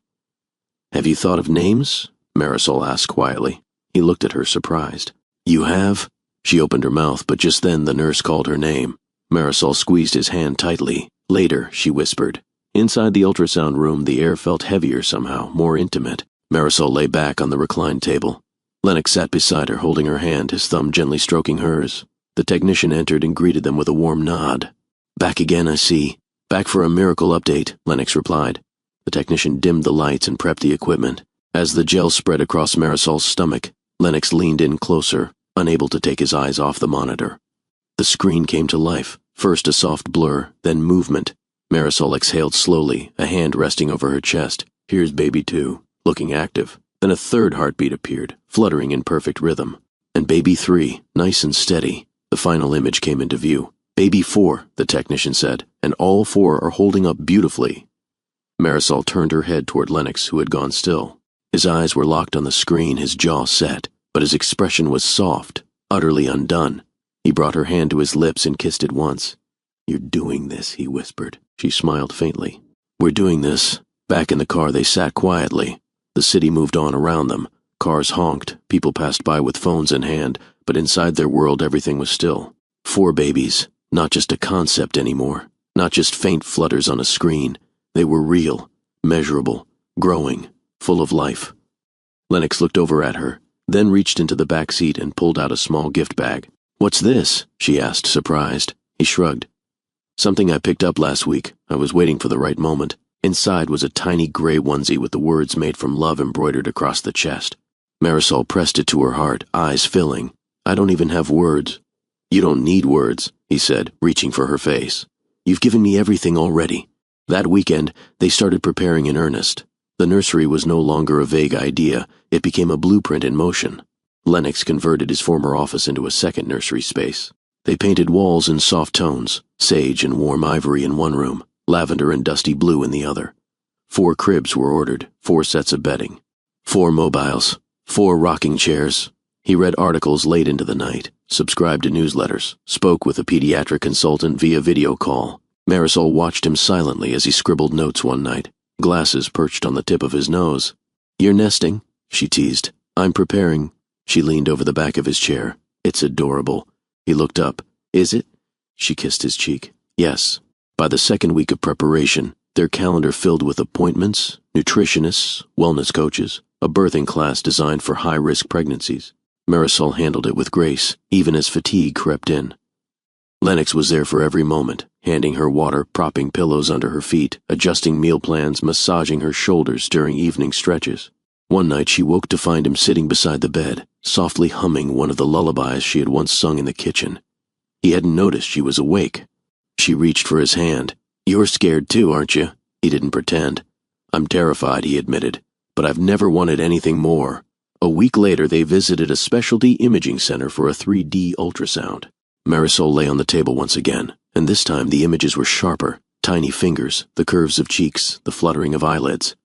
Have you thought of names? Marisol asked quietly. He looked at her, surprised. You have? She opened her mouth, but just then the nurse called her name. Marisol squeezed his hand tightly. Later, she whispered. Inside the ultrasound room, the air felt heavier somehow, more intimate. Marisol lay back on the reclined table. Lennox sat beside her, holding her hand, his thumb gently stroking hers. The technician entered and greeted them with a warm nod. Back again, I see. Back for a miracle update, Lennox replied. The technician dimmed the lights and prepped the equipment. As the gel spread across Marisol's stomach, Lennox leaned in closer, unable to take his eyes off the monitor. The screen came to life, first a soft blur, then movement. Marisol exhaled slowly, a hand resting over her chest. Here's baby 2, looking active. Then a 3rd heartbeat appeared, fluttering in perfect rhythm. And baby 3, nice and steady. The final image came into view. Baby 4, the technician said, and all 4 are holding up beautifully. Marisol turned her head toward Lennox, who had gone still. His eyes were locked on the screen, his jaw set, but his expression was soft, utterly undone. He brought her hand to his lips and kissed it once. You're doing this, he whispered. She smiled faintly. We're doing this. Back in the car they sat quietly. The city moved on around them. Cars honked, people passed by with phones in hand, but inside their world everything was still. 4 babies, not just a concept anymore, not just faint flutters on a screen. They were real, measurable, growing, full of life. Lennox looked over at her, then reached into the back seat and pulled out a small gift bag. What's this? She asked, surprised. He shrugged. Something I picked up last week. I was waiting for the right moment. Inside was a tiny gray onesie with the words made from love embroidered across the chest. Marisol pressed it to her heart, eyes filling. I don't even have words. You don't need words, he said, reaching for her face. You've given me everything already. That weekend, they started preparing in earnest. The nursery was no longer a vague idea. It became a blueprint in motion. Lennox converted his former office into a second nursery space. They painted walls in soft tones, sage and warm ivory in one room, lavender and dusty blue in the other. 4 cribs were ordered, 4 sets of bedding, 4 mobiles, 4 rocking chairs. He read articles late into the night, subscribed to newsletters, spoke with a pediatric consultant via video call. Marisol watched him silently as he scribbled notes one night, glasses perched on the tip of his nose. You're nesting, she teased. I'm preparing. She leaned over the back of his chair. It's adorable. He looked up. Is it? She kissed his cheek. Yes. By the second week of preparation, their calendar filled with appointments, nutritionists, wellness coaches, a birthing class designed for high-risk pregnancies. Marisol handled it with grace, even as fatigue crept in. Lennox was there for every moment, handing her water, propping pillows under her feet, adjusting meal plans, massaging her shoulders during evening stretches. One night she woke to find him sitting beside the bed, softly humming one of the lullabies she had once sung in the kitchen. He hadn't noticed she was awake. She reached for his hand. You're scared too, aren't you? He didn't pretend. I'm terrified, he admitted, but I've never wanted anything more. A week later, they visited a specialty imaging center for a 3D ultrasound. Marisol lay on the table once again, and this time the images were sharper, tiny fingers, the curves of cheeks, the fluttering of eyelids.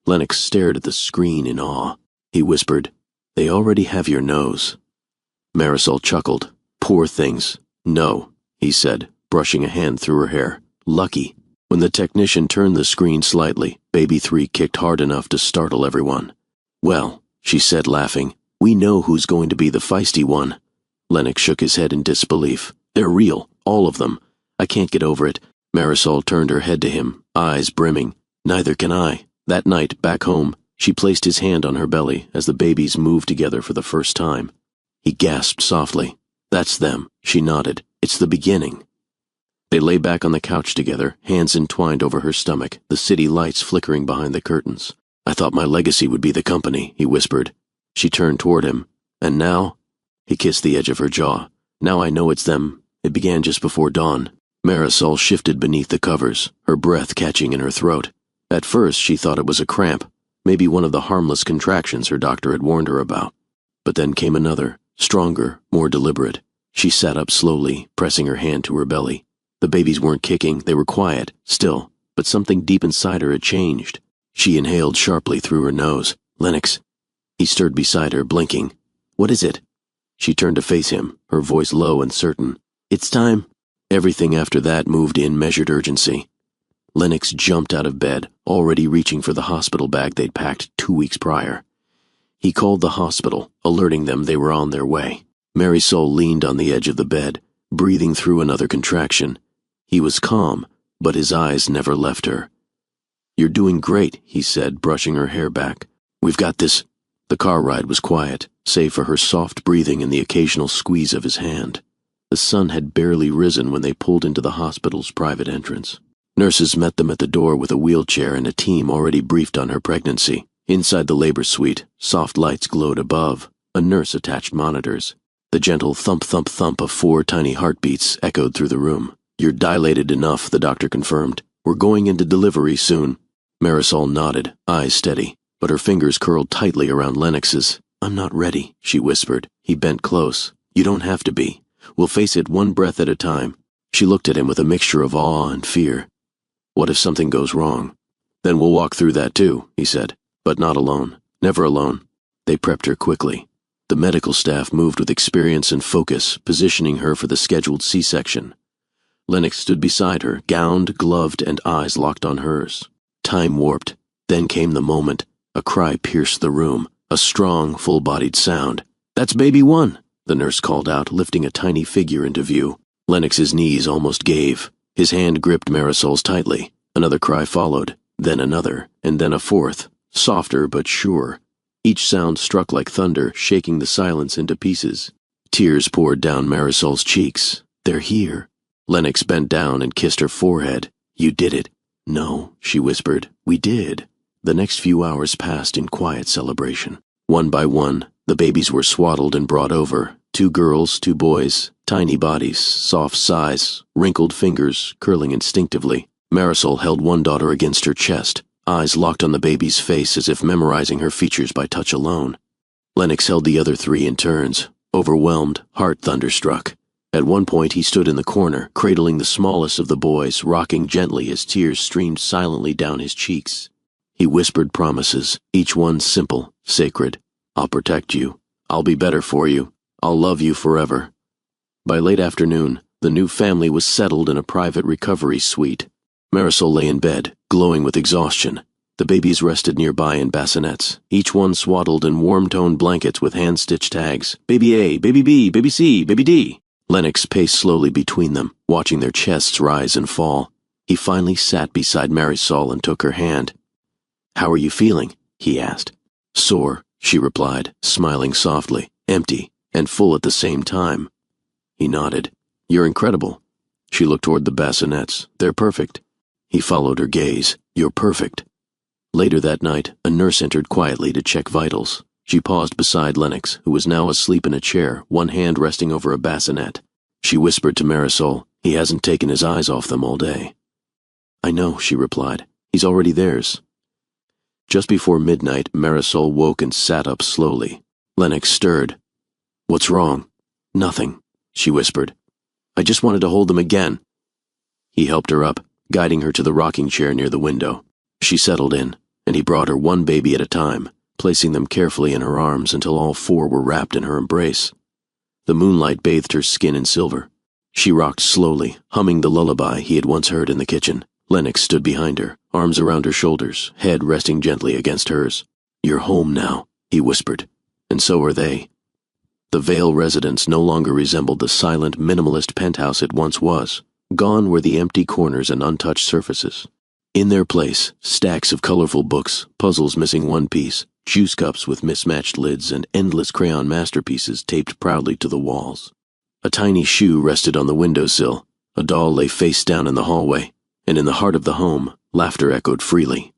Lennox stared at the screen in awe. He whispered, They already have your nose. Marisol chuckled. Poor things. No, he said, brushing a hand through her hair. Lucky. When the technician turned the screen slightly, baby 3 kicked hard enough to startle everyone. Well, she said, laughing, we know who's going to be the feisty one. Lennox shook his head in disbelief. They're real, all of them. I can't get over it. Marisol turned her head to him, eyes brimming. Neither can I. That night, back home, she placed his hand on her belly as the babies moved together for the first time. He gasped softly. That's them, she nodded. It's the beginning. They lay back on the couch together, hands entwined over her stomach, the city lights flickering behind the curtains. I thought my legacy would be the company, he whispered. She turned toward him. And now? He kissed the edge of her jaw. Now I know it's them. It began just before dawn. Marisol shifted beneath the covers, her breath catching in her throat. At first, she thought it was a cramp, maybe one of the harmless contractions her doctor had warned her about. But then came another, stronger, more deliberate. She sat up slowly, pressing her hand to her belly. The babies weren't kicking, they were quiet, still, but something deep inside her had changed. She inhaled sharply through her nose. Lennox. He stirred beside her, blinking. What is it? She turned to face him, her voice low and certain. It's time. Everything after that moved in measured urgency. Lennox jumped out of bed, already reaching for the hospital bag they'd packed 2 weeks prior. He called the hospital, alerting them they were on their way. Marisol leaned on the edge of the bed, breathing through another contraction. He was calm, but his eyes never left her. You're doing great, he said, brushing her hair back. We've got this. The car ride was quiet, save for her soft breathing and the occasional squeeze of his hand. The sun had barely risen when they pulled into the hospital's private entrance. Nurses met them at the door with a wheelchair and a team already briefed on her pregnancy. Inside the labor suite, soft lights glowed above. A nurse attached monitors. The gentle thump-thump-thump of 4 tiny heartbeats echoed through the room. You're dilated enough, the doctor confirmed. We're going into delivery soon. Marisol nodded, eyes steady, but her fingers curled tightly around Lennox's. I'm not ready, she whispered. He bent close. You don't have to be. We'll face it one breath at a time. She looked at him with a mixture of awe and fear. What if something goes wrong? Then we'll walk through that too, he said. But not alone. Never alone. They prepped her quickly. The medical staff moved with experience and focus, positioning her for the scheduled C-section. Lennox stood beside her, gowned, gloved, and eyes locked on hers. Time warped. Then came the moment. A cry pierced the room, a strong, full-bodied sound. That's baby one, the nurse called out, lifting a tiny figure into view. Lennox's knees almost gave. His hand gripped Marisol's tightly. Another cry followed, then another, and then a fourth, softer but sure. Each sound struck like thunder, shaking the silence into pieces. Tears poured down Marisol's cheeks. They're here. Lennox bent down and kissed her forehead. You did it. No, she whispered. We did. The next few hours passed in quiet celebration. One by one, the babies were swaddled and brought over. 2 girls, 2 boys, tiny bodies, soft sighs, wrinkled fingers, curling instinctively. Marisol held one daughter against her chest, eyes locked on the baby's face as if memorizing her features by touch alone. Lennox held the other 3 in turns, overwhelmed, heart thunderstruck. At one point he stood in the corner, cradling the smallest of the boys, rocking gently as tears streamed silently down his cheeks. He whispered promises, each one simple, sacred. I'll protect you. I'll be better for you. I'll love you forever. By late afternoon, the new family was settled in a private recovery suite. Marisol lay in bed, glowing with exhaustion. The babies rested nearby in bassinets, each one swaddled in warm-toned blankets with hand-stitched tags. Baby A, Baby B, Baby C, Baby D. Lennox paced slowly between them, watching their chests rise and fall. He finally sat beside Marisol and took her hand. How are you feeling? He asked. Sore, she replied, smiling softly, empty, and full at the same time. He nodded. You're incredible. She looked toward the bassinets. They're perfect. He followed her gaze. You're perfect. Later that night, a nurse entered quietly to check vitals. She paused beside Lennox, who was now asleep in a chair, one hand resting over a bassinet. She whispered to Marisol, he hasn't taken his eyes off them all day. I know, she replied. He's already theirs. Just before midnight, Marisol woke and sat up slowly. Lennox stirred. What's wrong? Nothing, she whispered. I just wanted to hold them again. He helped her up, guiding her to the rocking chair near the window. She settled in, and he brought her one baby at a time, placing them carefully in her arms until all 4 were wrapped in her embrace. The moonlight bathed her skin in silver. She rocked slowly, humming the lullaby he had once heard in the kitchen. Lennox stood behind her, arms around her shoulders, head resting gently against hers. You're home now, he whispered, and so are they. The Vale residence no longer resembled the silent, minimalist penthouse it once was. Gone were the empty corners and untouched surfaces. In their place, stacks of colorful books, puzzles missing one piece, juice cups with mismatched lids, and endless crayon masterpieces taped proudly to the walls. A tiny shoe rested on the windowsill, a doll lay face down in the hallway, and in the heart of the home, laughter echoed freely.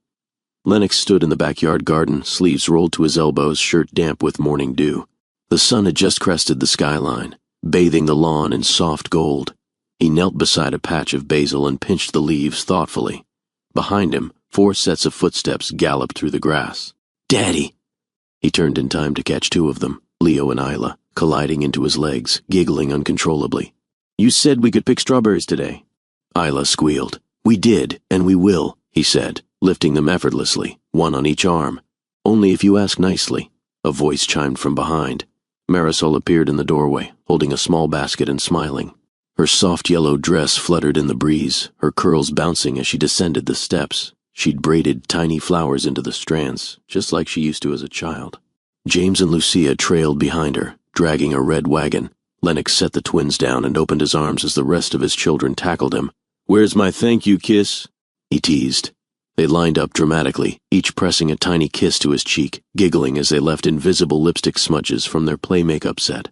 Lennox stood in the backyard garden, sleeves rolled to his elbows, shirt damp with morning dew. The sun had just crested the skyline, bathing the lawn in soft gold. He knelt beside a patch of basil and pinched the leaves thoughtfully. Behind him, 4 sets of footsteps galloped through the grass. "Daddy!" He turned in time to catch 2 of them, Leo and Isla, colliding into his legs, giggling uncontrollably. "You said we could pick strawberries today." Isla squealed. "We did, and we will," he said, lifting them effortlessly, 1 on each arm. "Only if you ask nicely." A voice chimed from behind. Marisol appeared in the doorway, holding a small basket and smiling. Her soft yellow dress fluttered in the breeze, her curls bouncing as she descended the steps. She'd braided tiny flowers into the strands, just like she used to as a child. James and Lucia trailed behind her, dragging a red wagon. Lennox set the twins down and opened his arms as the rest of his children tackled him. "Where's my thank you kiss?" he teased. They lined up dramatically, each pressing a tiny kiss to his cheek, giggling as they left invisible lipstick smudges from their play makeup set.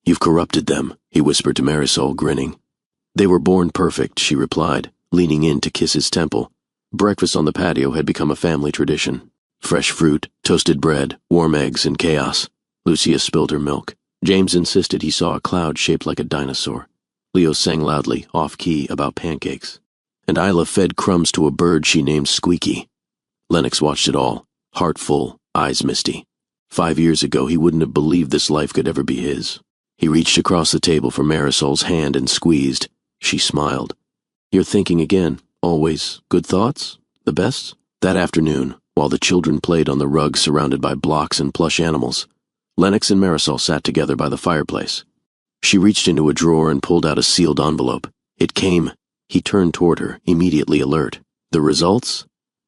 "You've corrupted them," he whispered to Marisol, grinning. "They were born perfect," she replied, leaning in to kiss his temple. Breakfast on the patio had become a family tradition. Fresh fruit, toasted bread, warm eggs, and chaos. Lucia spilled her milk. James insisted he saw a cloud shaped like a dinosaur. Leo sang loudly, off-key, about pancakes. And Isla fed crumbs to a bird she named Squeaky. Lennox watched it all, heart full, eyes misty. 5 years ago he wouldn't have believed this life could ever be his. He reached across the table for Marisol's hand and squeezed. She smiled. "You're thinking again. Always good thoughts? The best?" That afternoon, while the children played on the rug surrounded by blocks and plush animals, Lennox and Marisol sat together by the fireplace. She reached into a drawer and pulled out a sealed envelope. It came. He turned toward her, immediately alert. "The results?"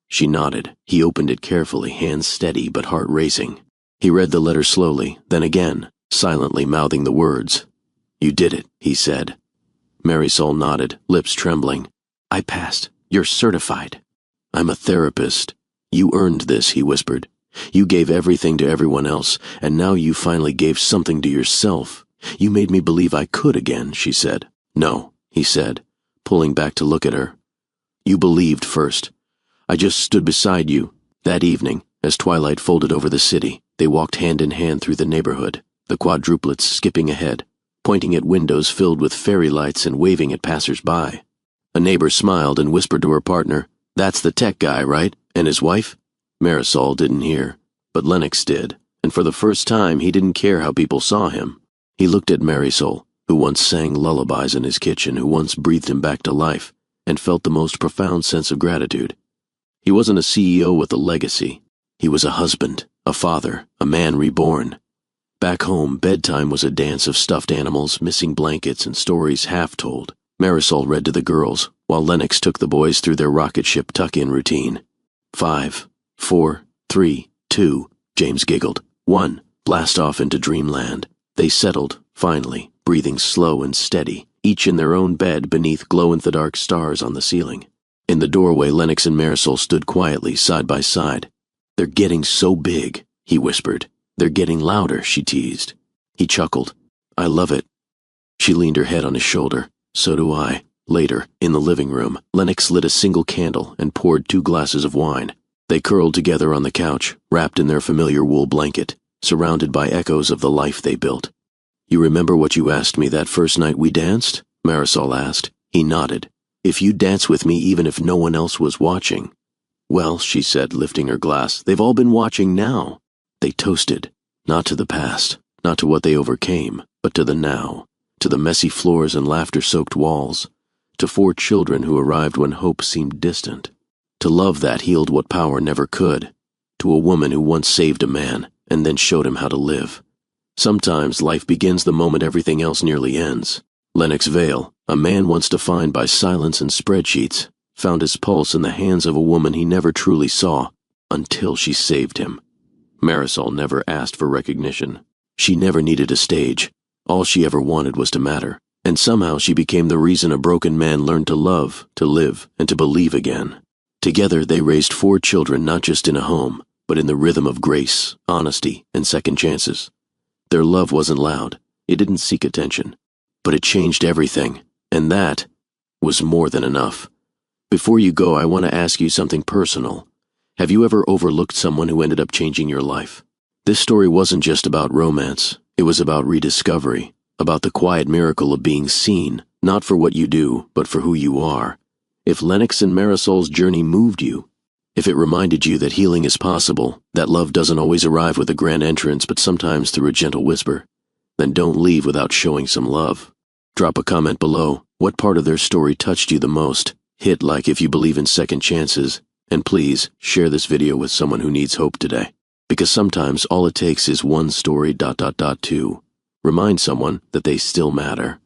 She nodded. He opened it carefully, hands steady but heart racing. He read the letter slowly, then again, silently mouthing the words. "You did it," he said. Marisol nodded, lips trembling. "I passed. You're certified." "I'm a therapist. You earned this," he whispered. "You gave everything to everyone else, and now you finally gave something to yourself. You made me believe I could again," she said. "No," he said, pulling back to look at her. "You believed first. I just stood beside you." That evening, as twilight folded over the city, they walked hand in hand through the neighborhood, the quadruplets skipping ahead, pointing at windows filled with fairy lights and waving at passers-by. A neighbor smiled and whispered to her partner, "That's the tech guy, right? And his wife?" Marisol didn't hear, but Lennox did, and for the first time he didn't care how people saw him. He looked at Marisol, who once sang lullabies in his kitchen, who once breathed him back to life, and felt the most profound sense of gratitude. He wasn't a CEO with a legacy. He was a husband, a father, a man reborn. Back home, bedtime was a dance of stuffed animals, missing blankets, and stories half told. Marisol read to the girls, while Lennox took the boys through their rocket ship tuck-in routine. 5, 4, 3, 2, James giggled. 1, blast off into dreamland. They settled, finally, breathing slow and steady, each in their own bed beneath glow-in-the-dark stars on the ceiling. In the doorway, Lennox and Marisol stood quietly, side by side. "They're getting so big," he whispered. "They're getting louder," she teased. He chuckled. "I love it." She leaned her head on his shoulder. "So do I." Later, in the living room, Lennox lit a single candle and poured 2 glasses of wine. They curled together on the couch, wrapped in their familiar wool blanket, surrounded by echoes of the life they built. "You remember what you asked me that first night we danced?" Marisol asked. He nodded. "If you'd dance with me even if no one else was watching." "Well," she said, lifting her glass, "they've all been watching now." They toasted, not to the past, not to what they overcame, but to the now, to the messy floors and laughter-soaked walls, to 4 children who arrived when hope seemed distant, to love that healed what power never could, to a woman who once saved a man and then showed him how to live. Sometimes life begins the moment everything else nearly ends. Lennox Vale, a man once defined by silence and spreadsheets, found his pulse in the hands of a woman he never truly saw, until she saved him. Marisol never asked for recognition. She never needed a stage. All she ever wanted was to matter, and somehow she became the reason a broken man learned to love, to live, and to believe again. Together they raised 4 children not just in a home, but in the rhythm of grace, honesty, and second chances. Their love wasn't loud. It didn't seek attention. But it changed everything, and that was more than enough. "Before you go, I want to ask you something personal. Have you ever overlooked someone who ended up changing your life? This story wasn't just about romance. It was about rediscovery, about the quiet miracle of being seen, not for what you do, but for who you are. If Lennox and Marisol's journey moved you, if it reminded you that healing is possible, that love doesn't always arrive with a grand entrance but sometimes through a gentle whisper, then don't leave without showing some love. Drop a comment below. What part of their story touched you the most? Hit like if you believe in second chances. And please, share this video with someone who needs hope today. Because sometimes all it takes is one story ... to remind someone that they still matter.